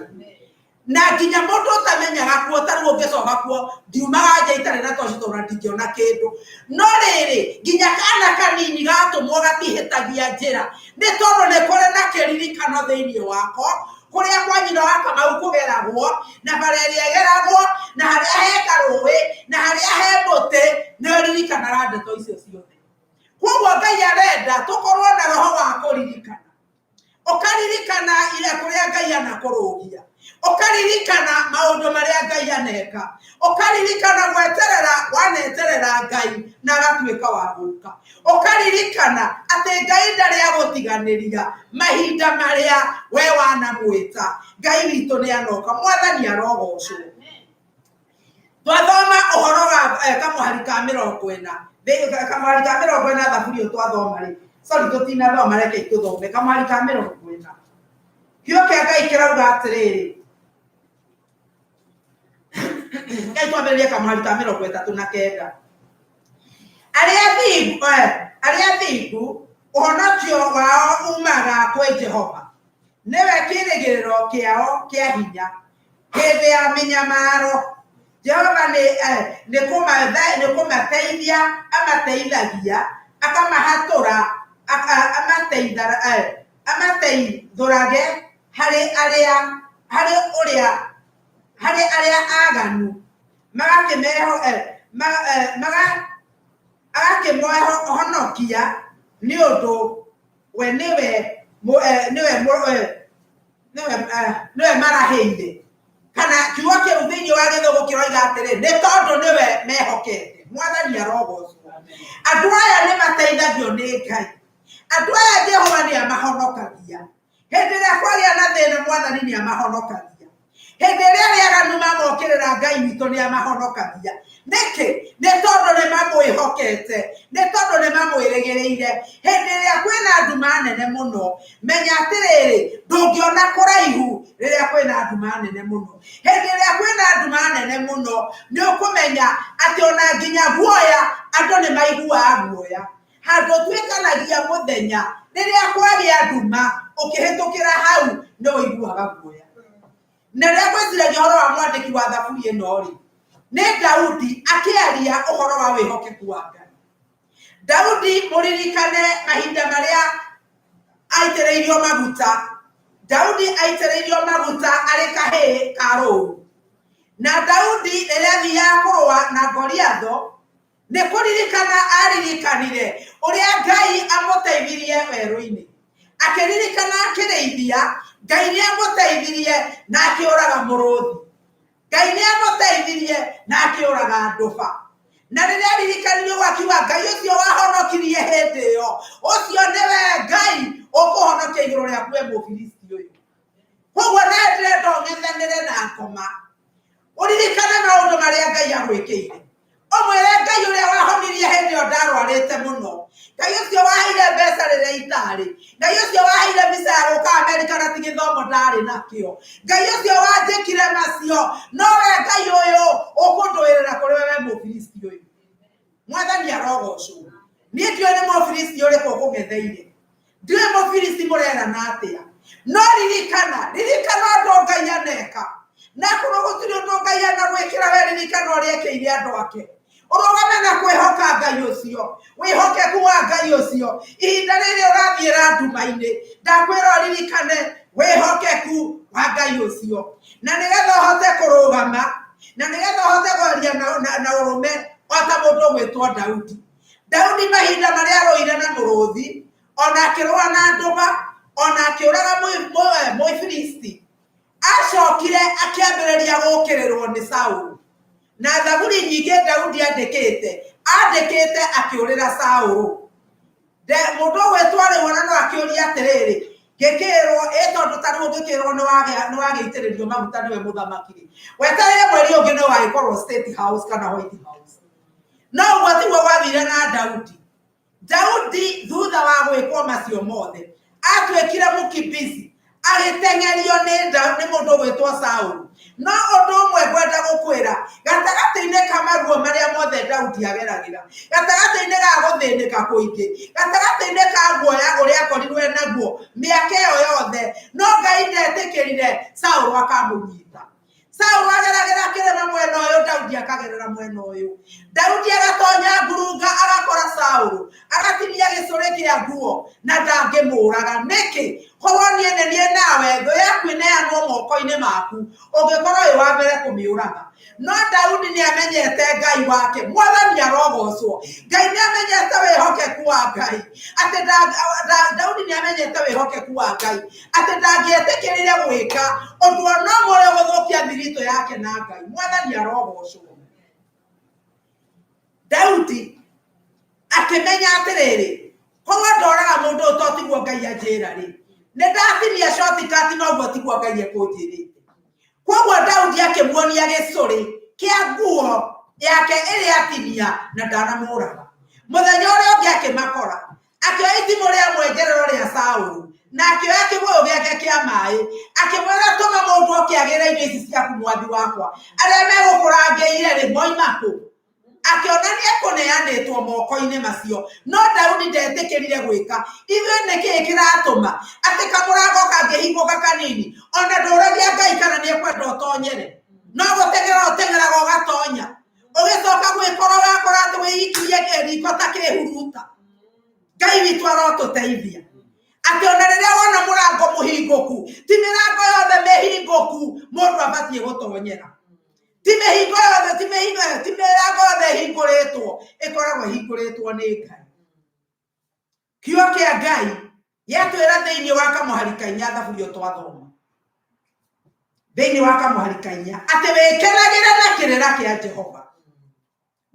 na nginya mundu utamenyaga kuo taru ungicoka kuo ndiumaga nja itari na toci tondu ndingiona kindu no riri nginya kana kanini gatumwo gatihitagia njira ni tondu ni kuri na kiririkano thiini wako kuria kwa nyina wa Kamau kugeragwo na bareria geragwo na haria he karuwi na haria he muti ni ririkanaga ndeto icio ciothe koguo Ngai arenda tukorwo na roho wa kuririkana ukaririkana ile kuria Ngai anakurugia ukaririkana maundu maria Ngai aneka ukaririkana gweterera waneterera Ngai na agatuika wa guka ukaririkana ati Ngai ndari agutiganiria mahinda maria we wanamwita Ngai witu ni anoka mwathani arogocwo twathoma uhoro wa kamuhari ka 40 kamuhari ka 40 thaburi twathoma ri sorry tutina thoma reke tuthome kamuhari ka 40 kio kia Ngai kirauga atiriri Ngai twambĩrĩrie kamuhari ka 39 aria thingu ũhonokio wao umaga kwĩ Jehova nĩwe kĩĩrĩgĩrĩro kĩao kĩa hinya hĩndĩ ya mĩnyamaro Jehova nĩ kũmateithia amateithagia akamahatũra amateithũrage harĩ arĩa aganu agakĩmohonokia nĩ ũndũ we nĩwe marahĩire kana kiugo kĩu thĩinĩ wa gĩthũngũ kĩroiga atĩrĩ nĩ tondũ nĩwe mehokete mwathani arogocwo andũ aya nĩ mateithagio nĩ Ngai andũ aya Jehova nĩ amahonokagia hĩndĩ ĩrĩa kwagĩa na thĩna mwathani nĩ amahonokagia hĩndĩ ĩrĩa arĩaganu mamokĩrĩra Ngai witũ nĩ amahonokagia nĩkĩ nĩ tondũ nĩ mamwĩhokete nĩ tondũ nĩ mamwĩrĩgĩrĩire hĩndĩ ĩrĩa kwĩna nduma nene mũno menya atĩrĩrĩ ndũngĩona kũraihu rĩrĩa kwĩna nduma nene mũno hĩndĩ ĩrĩa kwĩna nduma nene mũno nĩ ũkũmenya atĩ ona nginya guoya andũ nĩ maiguaga guoya handũ tuĩkanagia mũthenya rĩrĩa kwagĩa nduma ũkĩhĩtũkĩra hau nĩ ũiguaga guoya na rĩrĩa gwĩciragia ũhoro wa mwandĩki wa thaburi ĩno rĩ nĩ Daudi akĩaria ũhoro wa wĩhokeku wa Ngai Daudi mũririkane mahinda marĩa aitĩrĩirio maguta Daudi aitĩrĩirio maguta arĩ kahĩĩ ka rũũru na Daudi rĩrĩa athiaga kũrũa na Goliatho nĩ kũririkana aririkanire ũrĩa Ngai amũteithirie werũ-inĩ akĩririkana akĩrĩithia Ngai nĩ amũteithirie na akĩũraga mũrũthi Ngai nĩ amũteithirie na akĩũraga nduba na rĩrĩa ririkanirio wakiuga Ngai ũcio wahonokirie hĩndĩ ĩyo ũcio nĩwe Ngai ũkũhonokia igũrũ rĩaku we Mũfilisti ũyũ koguo nĩ ndĩrenda ũng'ethanĩre na ngoma ũririkane maũndũ marĩa Ngai agwĩkĩire ũmwĩre Ngai ũrĩa wahonirie hĩndĩ ĩyo ndarwarĩte mũno Ngai ũcio waheire mbeca rĩrĩa itarĩ Ngai ũcio waheire visa ya gũka Amerika na ti gĩthomo ndarĩ nakĩo Ngai ũcio wanjĩkire macio nowe Ngai ũyũ ũkũndũĩrĩra kũrĩ we Mũfilisti ũyũ mwathani arogocwo niĩ ndiũĩ nĩ Mũfilisti ũrĩkũ ũkũng'etheire ndiũĩ Mũfilisti mũrerana atĩa no ririkana ũndũ Ngai aneka na kurogotire ndo Ngai ana gwikira weririkano riekeire andu ake urogame na kwihoka Ngai ucio wihoke kuwa Ngai ucio ihinda riri urathiira nduma-ini ndakwira ririkane wihokeku wa Ngai ucio na nigetha uhote kurugama na nigetha uhote kwaria na urume ota mundu gwitwo Daudi mahinda maria aroire na muruthi ona akirua na nduma ona akiuraga Mũfilisti acokire akiambĩrĩria gũkĩrĩrwo nĩ Saũlũ na thaburi nyingĩ Daudi andĩkĩte akĩũrĩra Saũlũ mũndũ gwĩtwo rĩu ona no akĩũria atĩrĩrĩ gĩkĩrwo tondũ tarĩ ũngĩkĩrwo nĩ wagĩitĩrĩrio maguta nĩwe mũthamaki wetereire mweri ũngĩ no wagĩkorwo State House kana White House no ũguo tiguo gwathire na Daudi thutha wa gwĩkwo macio mothe atuĩkire mũkimbizi agĩteng'erio nĩ mũndũ gwĩtwo Saũlũ no ũndũ ũmwe ngwenda gũkwĩra gatagatĩ-inĩ ka maruo marĩa mothe Daudi ageragĩra gatagatĩ-inĩ ga gũthĩnĩka kũingĩ gatagatĩ-inĩ ka guoya ũrĩa akorirwo naguo mĩaka ĩyo yothe no Ngai ndetĩkĩrire Saũlũ akamũnyita Saũlũ ageragĩra kĩrĩma mwena ũyũ Daudi akagerera mwena ũyũ Daudi agatonya ngurunga agakora Saũlũ agatinia gĩcũrĩ kĩa nguo na ndangĩmũraga nĩkĩ korwo niĩ nĩ niĩ nawe thũ yaku ĩneanwo moko-inĩ maku ũngĩkorwo wĩ wa mbere kũmĩũraga no Daudi nĩ amenyete Ngai wake Mwathani arogocwo Ngai nĩ amenyete wĩhokeku wa Ngai atĩ Daudi nĩ amenyete wĩhokeku wa Ngai atĩ ndangĩetĩkĩrire gwĩka ũndũ ona ũmwe ũrĩa gũthũkia thiritũ yake na Ngai Mwathani arogocwo Daudi akĩmenya atĩrĩrĩ korwo ndoraga mũndũ ũtotiguo Ngai anjĩra-rĩ nĩ ndatinia shortcut no guo tiguo Ngai ekũnjĩrĩte koguo Daudi akĩmuonia gĩcũrĩ kĩa nguo yake ĩrĩa atinia na ndanamũraga mũthenya ũrĩa ũngĩ akĩmakora akĩoya itimũ rĩa mwenjerero rĩa Saũlũ na akĩoya kĩguoyo gĩake kĩa maĩ akĩmwĩra tũma mũndũ oke agĩre indo ici ciaku mwathi wakwa arĩa megũkũrangĩire-rĩ moima kũ akĩonania kũneanĩtwo moko-inĩ macio no Daudi ndetĩkĩrire gwĩka ithuĩ nĩkĩĩ kĩratũma atĩ kamũrango kangĩhingũka kanini ona ndũragia Ngai kana nĩ ekwenda ũtonyere no gũteng'eraga ũgatonya ũgĩcoka gwĩkora wakora atĩ wĩikirie riko ta kĩhuruta Ngai witũ arotũteithia atĩ ona rĩrĩa wona mũrango mũhingũku ti mĩrango yothe mĩhingũku mũndũ abatiĩ gũtonyera ti mĩrango yothe ĩhingũrĩtwo ĩkoragwo ĩhingũrĩtwo nĩ Ngai kiugo kĩa Ngai gĩatwĩra thĩinĩ wa Kamũhari-Kainya thaburio twathoma thĩinĩ wa Kamũhari-Kainya atĩ wĩkenagĩre na kĩrĩra kĩa Jehova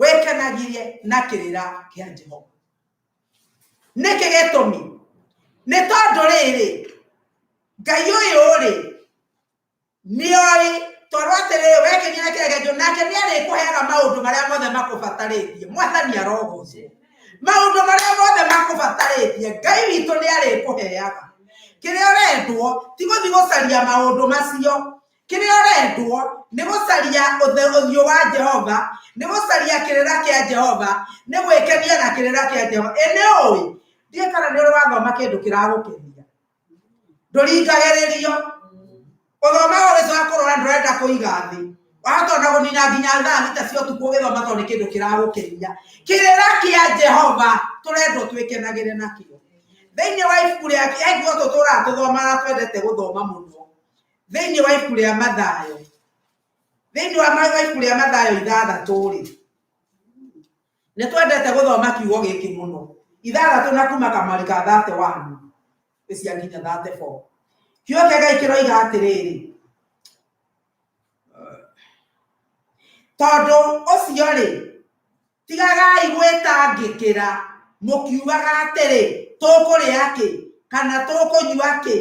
wĩkenagĩre na kĩrĩra kĩa Jehova nĩkĩ gĩtũmi nĩ tondũ rĩrĩ Ngai ũyũ-rĩ nĩoĩ tondũ atĩrĩrĩ wekinyire kĩgeranio nake nĩ arĩkũheaga maũndũ marĩa mothe makũbatarĩtie Mwathani arogocwo maũndũ marĩa mothe makũbatarĩtie Ngai witũ nĩ arĩkũheaga kĩrĩa ũrendwo ti gũthiĩ gũcaria maũndũ macio kĩrĩa ũrendwo nĩ gũcaria ũthiũ wa Jehova nĩ gũcaria kĩrĩra kĩa Jehova nĩ gwĩkenia na kĩrĩra kĩa Jehova nĩ ũĩ ndiĩ kana nĩ ũrĩ wathoma kĩndũ kĩragũkenia ndũringagĩrĩrio ũthomaga ũgĩcoka kũrora ndũrenda kũiga thĩ wagatona gũnina nginya thaa thita cia ũtukũ ũgĩthoma tondũ nĩ kĩndũ kĩragũkenia kĩrĩra kĩa Jehova tũrendwo twĩkenagĩre nakĩo thĩinĩ wa ibuku rĩa kĩaiguo tũtũraga tũthomaga twendete gũthoma mũno thĩinĩ wa ibuku rĩa Mathayo thĩinĩ wa ibuku rĩa Mathayo 6 nĩ twendete gũthoma kiugo gĩkĩ mũno 6 na kuma Kamũhari ka 31 cia nginya 34 kiugo kĩa Ngai kĩroiga atĩrĩrĩ tondũ ũcio-rĩ tigagai gwĩtangĩkĩra mũkiugaga atĩrĩ tũkũrĩa kĩ kana tũkũnyua kĩ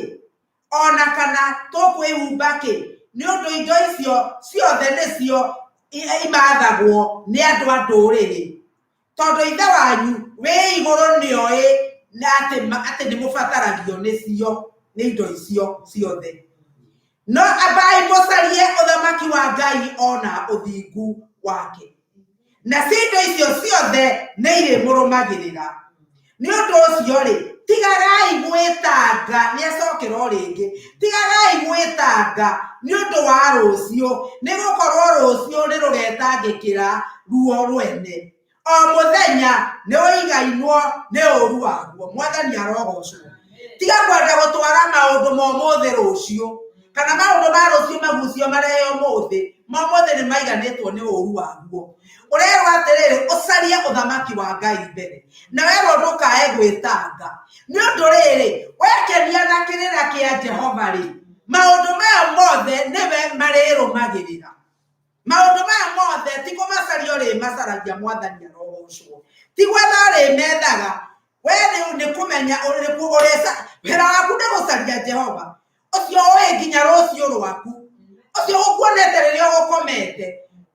ona kana tũkwĩhumba kĩ nĩ ũndũ indo icio ciothe nĩcio imathagwo nĩ andũ a ndũrĩrĩ tondũ ithe wanyu wĩ igũrũ nĩoĩ atĩ nĩ mũbataragio nĩcio nĩ indo icio ciothe no ambai mũcarie ũthamaki wa Ngai ona ũthingu wake na indo icio ciothe nĩ irĩmũrũmagĩrĩra nĩ ũndũ ũcio rĩ tigagai gwĩtanga nĩ acokera rĩngĩ tigagai gwĩtanga nĩ ũndũ wa rũciũ nĩ gũkorwo rũciũ nĩ rũgetangĩkĩra ruo rwene o mũthenya nĩ ũigainwo nĩ ũru waguo. Mwathani arogocwo. Tiga kwenda gũtwara maũndũ ma ũmũthĩ rũciũ kana maũndũ ma rũciũ magucio marehe ũmũthĩ nĩ maiganĩtwo nĩ ũru waguo. Ũrerwo atĩrĩrĩ ũcarie ũthamaki wa Ngai mbere na werwo ndũkae gwĩtanga nĩ ũndũ rĩrĩ wekenia na kĩrĩra kĩa Jehova rĩ maũndũ maya mothe nĩwe marĩrũmagĩrĩra. Maũndũ maya mothe ti kũmacaria ũrĩmacaragia. Mwathani arogocwo. Ti gwetha ũrĩmethaga we nĩ kũmenya wĩra waku nĩ gũcaria Jehova ũcio ũĩ nginya rũciũ rwaku, ũcio ũkuonete rĩrĩa ũgũkomete,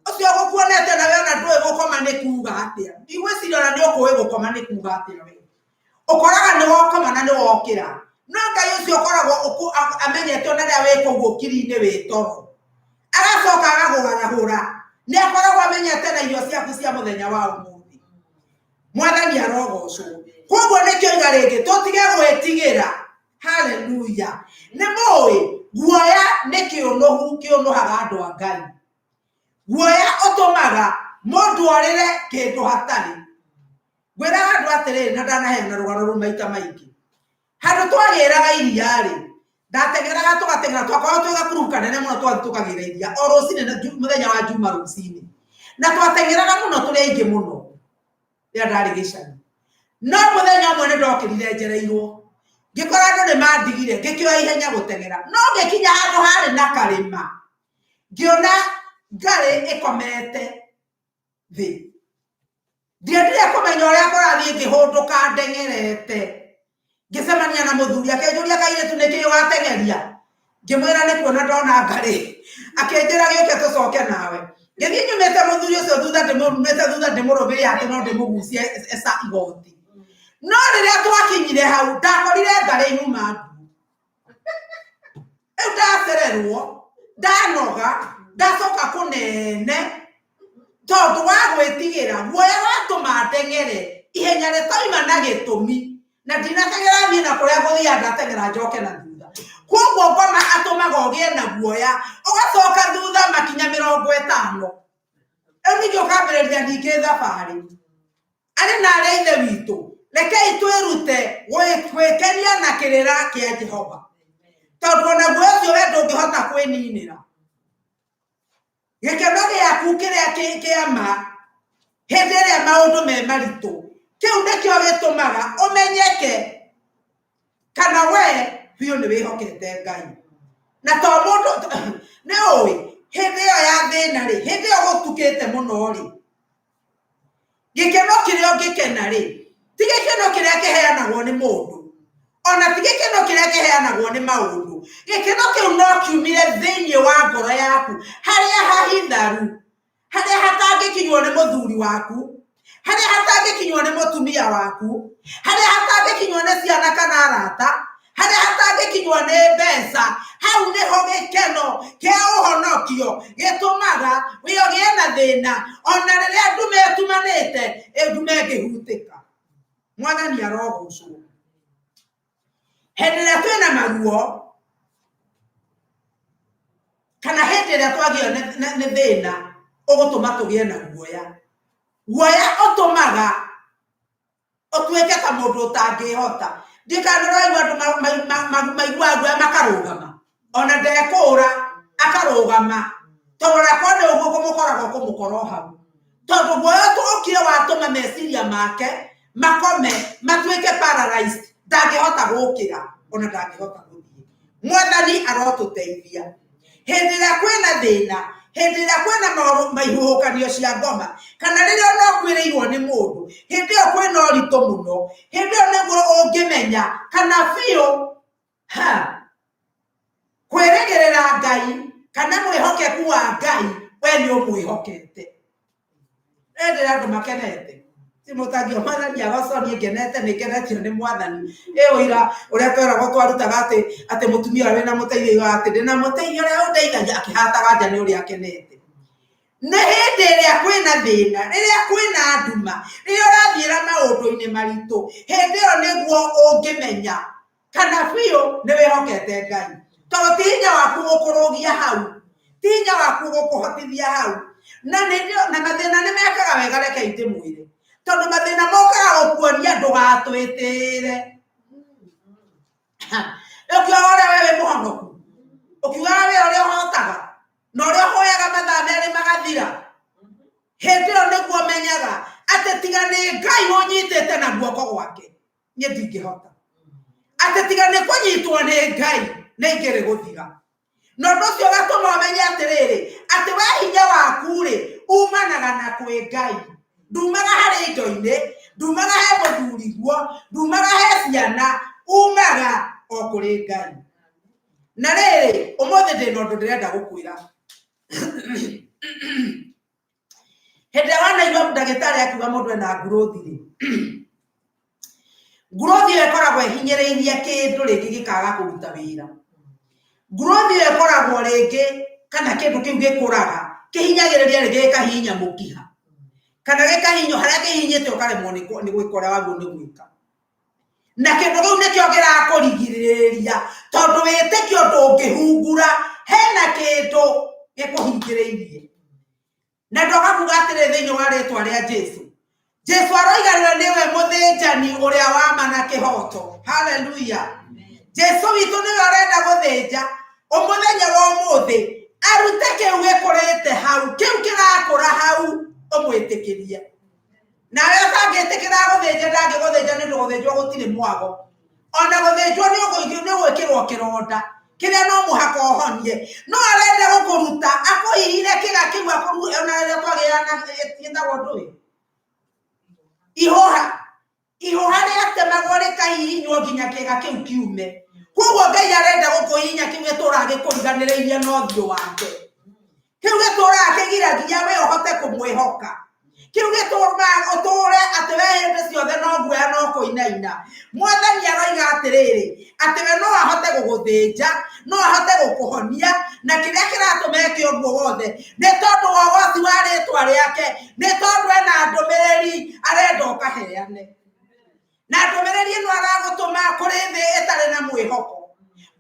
ũcio ũkuonete na wena ndũĩ gũkoma nĩ kuuga atĩa. Ndigwĩciria ona nĩ ũkũĩ gũkoma nĩ kuuga atĩa. We ũkoraga nĩ wokoma na nĩ wokĩra no Ngai ũcio ũkoragwo amenyete ona rĩrĩa wĩ kũu ũkiri-inĩ wĩ toro agacoka agagũgaragũra nĩ akoragwo amenyete na irio ciaku cia mũthenya wa ũmũthĩ. Mwathani arogocwo. Koguo nĩkĩo iga rĩngĩ tũtige gwĩtigĩra. Haleluya. Nĩ mũĩ guoya nĩ kĩũnũhaga andũ a Ngai. Guoya ũtũmaga mũndũ orĩre kĩndũ hatarĩ. Ngwĩraga andũ atĩrĩrĩ na ndanaheana rũgano rũu maita maingĩ. Handũ twagĩraga iria-rĩ ndateng'eraga tũgateng'era twakorwo twĩ gakuru kanene mũno twathi tũkagĩra iria o rũcinĩ na mũthenya wa Juma rũcinĩ na twateng'eraga mũno tũrĩ aingĩ mũno rĩrĩa ndarĩ gĩcagi. No mũthenya ũmwe nĩ ndokĩrire njereirwo ngĩkora andũ nĩ mandigire ngĩkĩoya ihenya gũteng'era no ngĩkinya handũ harĩ na karĩma ngĩona ngarĩ ĩkomete thĩ. Ndiendire kũmenya ũrĩa kũrathiĩ ngĩhũndũka ndeng'erete ngĩcemania na mũthuri akĩnjũria kairĩtu nĩkĩĩ wateng'eria ngĩmwĩra nĩ kuona ndona ngarĩ akĩnjĩra gĩũke tũcoke nawe. Ngĩthiĩ nyumĩte mũthuri ũcio thutha ndĩmũrũmĩrĩre atĩ no ndĩmũgucie eca igoti. No rĩrĩa twakinyire hau ndakorire ngarĩ nyuma ndu. Rĩu ndacererwo ndanoga ndacoka kũnene tondũ wa gwĩtigĩra guoya watũma ndeng'ere ihenya rĩtoima na gĩtũmi na ndinateng'era thiĩ na kũrĩa gũthiaga ndateng'era njoke na thutha. Koguo ngoma atũmaga ũgĩe na guoya ũgacoka thutha makinya 50. Rĩu ningĩ ũkambĩrĩria ningĩ thabarĩ. Arĩ na arĩa ithe witũ rekei twĩrute gwĩkenia na kĩrĩra kĩa Jehova tondũ ona guoya ũcio we ndũngĩhota kwĩninĩra. Gĩkeno gĩaku kĩrĩa kĩama hĩndĩ ĩrĩa maũndũ me maritũ kĩu nĩkĩo gĩtũmaga ũmenyeke kana we biũ nĩ wĩhokete Ngai. Na to mũndũ nĩ ũĩ hĩndĩ ĩyo ya thĩna rĩ hĩndĩ ĩyo gũtukĩte mũno rĩ gĩkeno kĩrĩa ũngĩkena rĩ ti gĩkeno kĩrĩa kĩheanagwo nĩ mũndũ ona ti gĩkeno kĩrĩa kĩheanagwo nĩ maũndũ. Gĩkeno kĩu no kiumire thĩinĩ wa ngoro yaku harĩa hahitharu harĩa hatangĩkinywo nĩ mũthuri waku harĩa hatangĩkinywo nĩ mũtumia waku harĩa hatangĩkinywo nĩ ciana kana arata harĩa hatangĩkinywo nĩ mbeca. Hau nĩho gĩkeno kĩa ũhonokio gĩtũmaga wĩogĩe na thĩna ona rĩrĩa ndume ĩtumanĩte ndume ĩngĩhutĩka. Mwathani arogocwo. Hĩndĩ ĩrĩa twĩna maruo kana hĩndĩ ĩrĩa twagĩo nĩ thĩna ũgũtũma tũgĩe na guoya. Guoya ũtũmaga ũtuĩke ta mũndũ ũtangĩhota. Ndikandũraigua andũ maigua guoya makarũgama ona ndekũũra akarũgama tondũ nakwa nĩ ũguo kũmũkoragwo kũmũkora hau tondũ guoya ũkire watũma meciria make makome matuĩke paralyzed. Ndangĩhota gũkĩra ona ndangĩhota gũthiĩ. Mwathani arotũteithia hĩndĩ ĩrĩa kwĩna thĩna hĩndĩ ĩrĩa kwĩna maihuhũkanio cia ngoma kana rĩrĩa ona ũkwĩrĩirwo nĩ mũndũ hĩndĩ ĩyo kwĩna ũritũ mũno hĩndĩ ĩyo nĩguo ũngĩmenya kana biũ kwĩrĩgĩrĩra Ngai kana mwĩhokeku wa Ngai we nĩ ũmwĩhokete. Hĩndĩ ĩrĩa andũ makenete Timothy Mwathani agaconie ngenete nĩ ngenetio nĩ Mwathani. Ũira ũrĩa tweragwo twarutaga atĩ mũtumia wĩna mũteithio atĩ ndĩna mũteithio ũrĩa ũndeithagia akĩhataga nja nĩ ũrĩa akenete. nä hä ndä ä rä a kwä na thä na rä rä a kwä na nduma rä rä a å rathiä ra maå-ndå-inä maritå hä ndä ä yo nä guo å ngä menya kana biå nä wä hokete Ngai tondå ti hinya waku gå kå rå gia hau ti hinya waku gå kå hotithia hau na mathä na nä mekaga wega reke itä mwä re tondå mathä na mokaga gå kuonia ndå gatwä tä re å kiuga å rä a we wä må honoku å kiugaga wä å rä a å hotaga na å rä a å hoyaga mathaa merä magathira hä ndä ä yo nä guo menyaga atä tiga nä Ngai å nyitä te na guoko gwake niä ndingä hota atä tiga nä kå nyitwo nä Ngai nä ingä rä gå thira na å ndå å cio gatå ma å menye atä rä rä atä we hinya waku rä umanaga na kwä Ngai ndumaga harä indo-inä ndumaga he må thuri guo ndumaga he ciana umaga o kå rä Ngai na rä rä å må thä ndä na å ndå ndä renda gå kwä ra hä ndä ä rä a wanaigua ndagä tarä akiuga må ndå ena growth rä growth ä yo ĩkoragwo ĩhinyä rä irie kä ndå rä ngä gä kaga kå ruta wä ra growth ä yo ĩkoragwo rä ngä kana kä ndå kä u gä kå raga kä hinyagä rä ria rä ngä gä kahinya må kiha kana gä kahinywo harä a kä hinyä te å karemwo nä gwä ka å rä a waguo nä gwä ka na kä ndå kä u nä kä o gä rakå rigirä ria tondå wä tä kie å ndå å ngä hungura hena kä ndå gä kå hingä rä irie na ndogakuga atä rä thä inä wa rä twa rä a Jesu aroigarä nä we må thä njani å rä a wama na kä hoto haleluya Jesu witå nä we arenda gå thä nja å må thenya wa å må thä arute kä u gä kå rä te hau kä u kä rakå ra hau å mwä tä kä rie nawe å tangä tä kä ra gå thä nja ndangä gå thä nja nä ndå gå thä njwo gå tirä mwago ona gå thä njwo nä gwä kä rwo kä ronda kä rä a no må haka å honie no arenda gå kå ruta akå hihire kä ga kä u ona rä a twagä ana ä tagwo ndå ä ihåha rä atemagwo rä kahihinywo nginya kä ga kä u kiume koguo Ngai arenda gå kå hihinya kä u gä tå raga gä kå riganä rä irie na å thiå wake kä u gä tå raga kä gira nginya we å hote kå mwä hoka kä u gä tå raga å tå re atä we hä ndä ciothe no guoya no kå inaina Mwathani aroiga atä rä rä atä we no ahote gå gå thä nja no ahote gå kå honia na kä rä a kä ratå meke å guo wothe nä tondå wogoci wa rä twa rä ake nä tondå ena ndå mä rä ri arenda å kaheane na ndå mä rä ri ä no aragå tå ma kå rä thä ä tarä na mwä hoko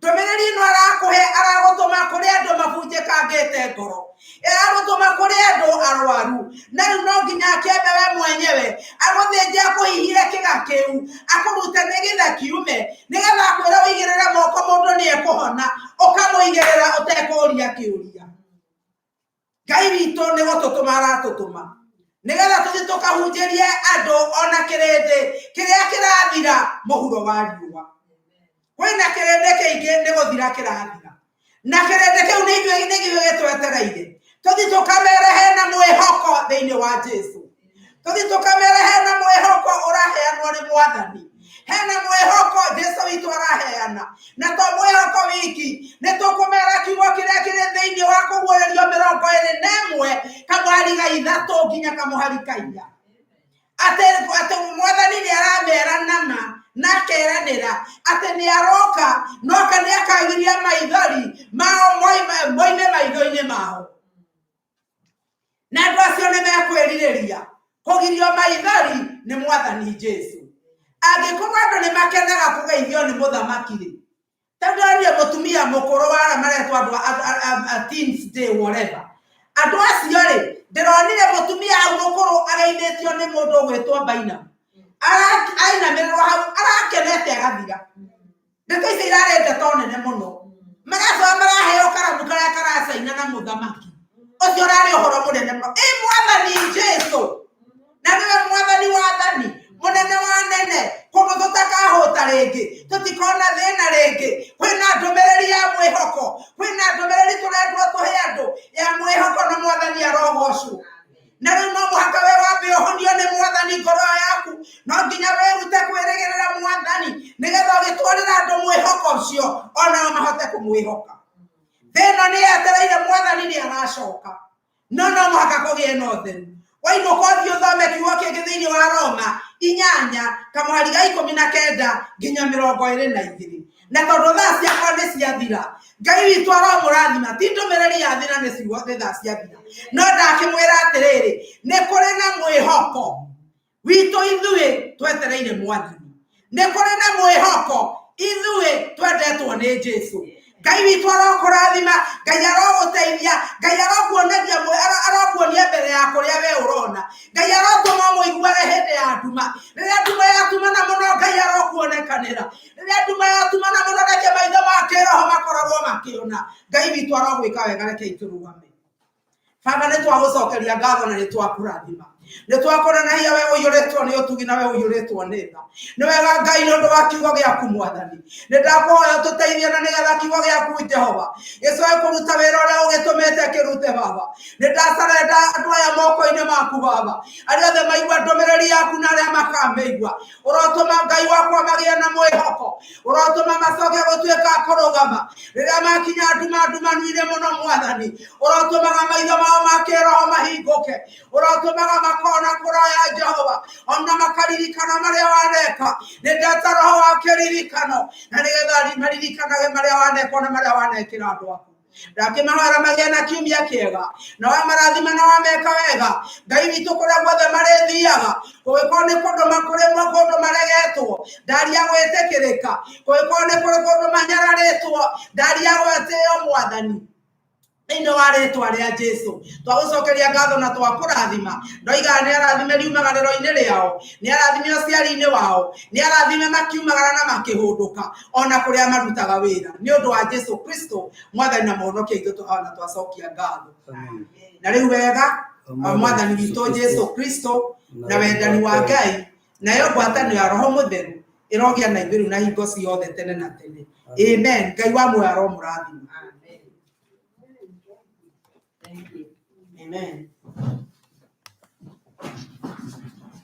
ndå mä rä ri ä no aragå tå ma kå rä andå mabunjä kangä te ngoro aragå tå ma kå rä andå arwaru na rä u no nginya akämbe we mwenyewe agå thä nje akå hihire kä ga kä u akå rute nä gä tha kiume nä getha akwä ra å igä rä re moko må ndå nä ekå hona å kamå igä rä ra å tekå ria kä å ria Ngai witå nä gå tå tå ma aratå tå ma nä getha tå thiä tå kahunjä rie andå ona kä rä ndä kä rä a kä rathira må huro wa riũa kwä na kä rä ndä kä ingä nä gå thira kä rathira na kä rä ndä kä u nä ithuä gä twetereire tå thiä tå kamere hena mwä hoko thä inä wa Jesu tå thiä tå kamere hena mwä hoko å raheanwo nä Mwathani hena mwä hoko Jesu witå araheana na to mwä hoko wiki nä tå kå mera kiugo kä rä a kä rä thä inä wa kå guårä 21 kamwari ga ithatå nginya kamũhari ka inya atä Mwathani nä aramera nama na akeranä ra atä nä aroka noka nä akagiria maithori mao moime maitho-inä mao na andå acio nä mekwä rirä ria kå girio maithori nä Mwathani Jesu angä korwo andå nä makenaga kå geithio nä må thamaki rä tandårie må tumia må kå rå wara maretwo andå andå acio rä ndä ronire må tumia hau må kå rå ageithä tio nä må ndå å gwä two Baina ainamä rä rwo hau arakenete agathira ndeto icio irarä ndeto nene må no magacoka maraheo karamu karä a karacaina na må thamaki å cio å rarä å horo må nene må no Mwathani Jesu na nä we Mwathani wathani må nene wa nene kå ndå tå takahå ta rä ngä tå tikona thä na rä ngä kwä na ndå mä rä ri ya mwä hoko kwä na ndå mä rä ri tå rendwo tå he andå ya mwä hoko na Mwathani arogocwo na rä u no må haka we wambe å honio nä Mwathani ngoro yaku no nginya wärute kwä rä gä rä ra Mwathani nä getha å gä twarä ra andå mwä hoko å cio onao mahote kå mwä hoka thä no nä yetereire Mwathani nä aracoka no no må haka kå gä na å theru wainå kothi å thome kiugo kä ngä thä inä wa Roma 8 kamwari ga 19 nginya 22 na tondu thaa ciakwa nĩ ciathira Ngai witũ aramũrathima ti ndũmĩrĩri ya thina nĩ ciugo atĩ thaa ciathira no ndakĩmwĩra atĩrĩrĩ nĩ kũrĩ na mwĩhoko witũ ithuĩ twetereire Mwathani nĩ kũrĩ na mwĩhoko ithuĩ twendetwo nĩ Jesũ Ngai witũ arokũrathima Ngai arogũteithia Ngai arokuoneria arokuonia mbere ya kũrĩa we ũrona Ngai arotũma mũiguage hĩndĩ ya nduma rĩrĩa nduma yatumana mũno Ngai arokuonekanĩra rĩrĩa nduma yatumana mũno reke maitho ma kĩroho makoragwo makĩona Ngai witũ arogwĩka wega reke itũrũgame Baba nĩ twagũcokeria ngatho na nĩ twakũrathima nĩ twakuonanagia we ũiyũrĩtwo nĩ ũtugi na we ũiyũrĩtwo nĩ tha nĩ wega Ngai nĩ ũndũ wa kiugo gĩaku Mwathani nĩ ndakũhoya ũtũteithie na nĩgetha kiugo gĩaku Jehova gĩcoke kũruta wĩra ũrĩa ũgĩtũmĩte kĩrute Baba nĩ ndacarenda andũ aya moko-inĩ maku Baba arĩa othe maigua ndũmĩrĩri yaku na arĩa makamĩigua ũrotũma Ngai wakwa magĩe na mwĩhoko ũrotũma macoke gũtuĩka kũrũgama rĩrĩa makinya nduma-ndumanũ-inĩ mũno Mwathani ũrotũmaga maitho mao ma kĩroho mahingũke ũrotũmaga makona kũraya Jehova ona makaririkana marĩa waneka nĩ ndeta roho wa kĩririkano na nĩgetha maririkanage marĩa waneka na marĩa wanekĩra andũ aku ndakĩmahoera magĩe na kiumia kĩega na wamarathima na wameka wega Ngai witũ kũrĩa guothe marĩthiaga kũngĩkorwo nĩ kũndũ maregetwo ndari ya gwĩtĩkĩrĩka kũngĩkorwo nĩ kũndũ manyararĩtwo ndari ya gwĩtĩo Mwathani thĩinĩ wa rĩtwa rĩa Jesũ twagũcokeria ngatho na twakũrathima ndoiga nĩ arathime riumagarĩro-inĩ rĩao nĩ arathime ũciari-inĩ wao nĩ arathime makiumagara na makĩhũndũka ona kũrĩa marutaga wĩra nĩ ũndũ wa Jesũ Kristo Mwathani na mũhonokia itũ tũhana twacokia ngatho na rĩu wega Mwathani witũ Jesũ Kristo na wendani wa Ngai nayo ngwatanĩro ya Roho Mũtheru ĩrogĩa na ithuĩ na hingo ciothe tene na tene amen Ngai wa muoyo aromũrathima Amen.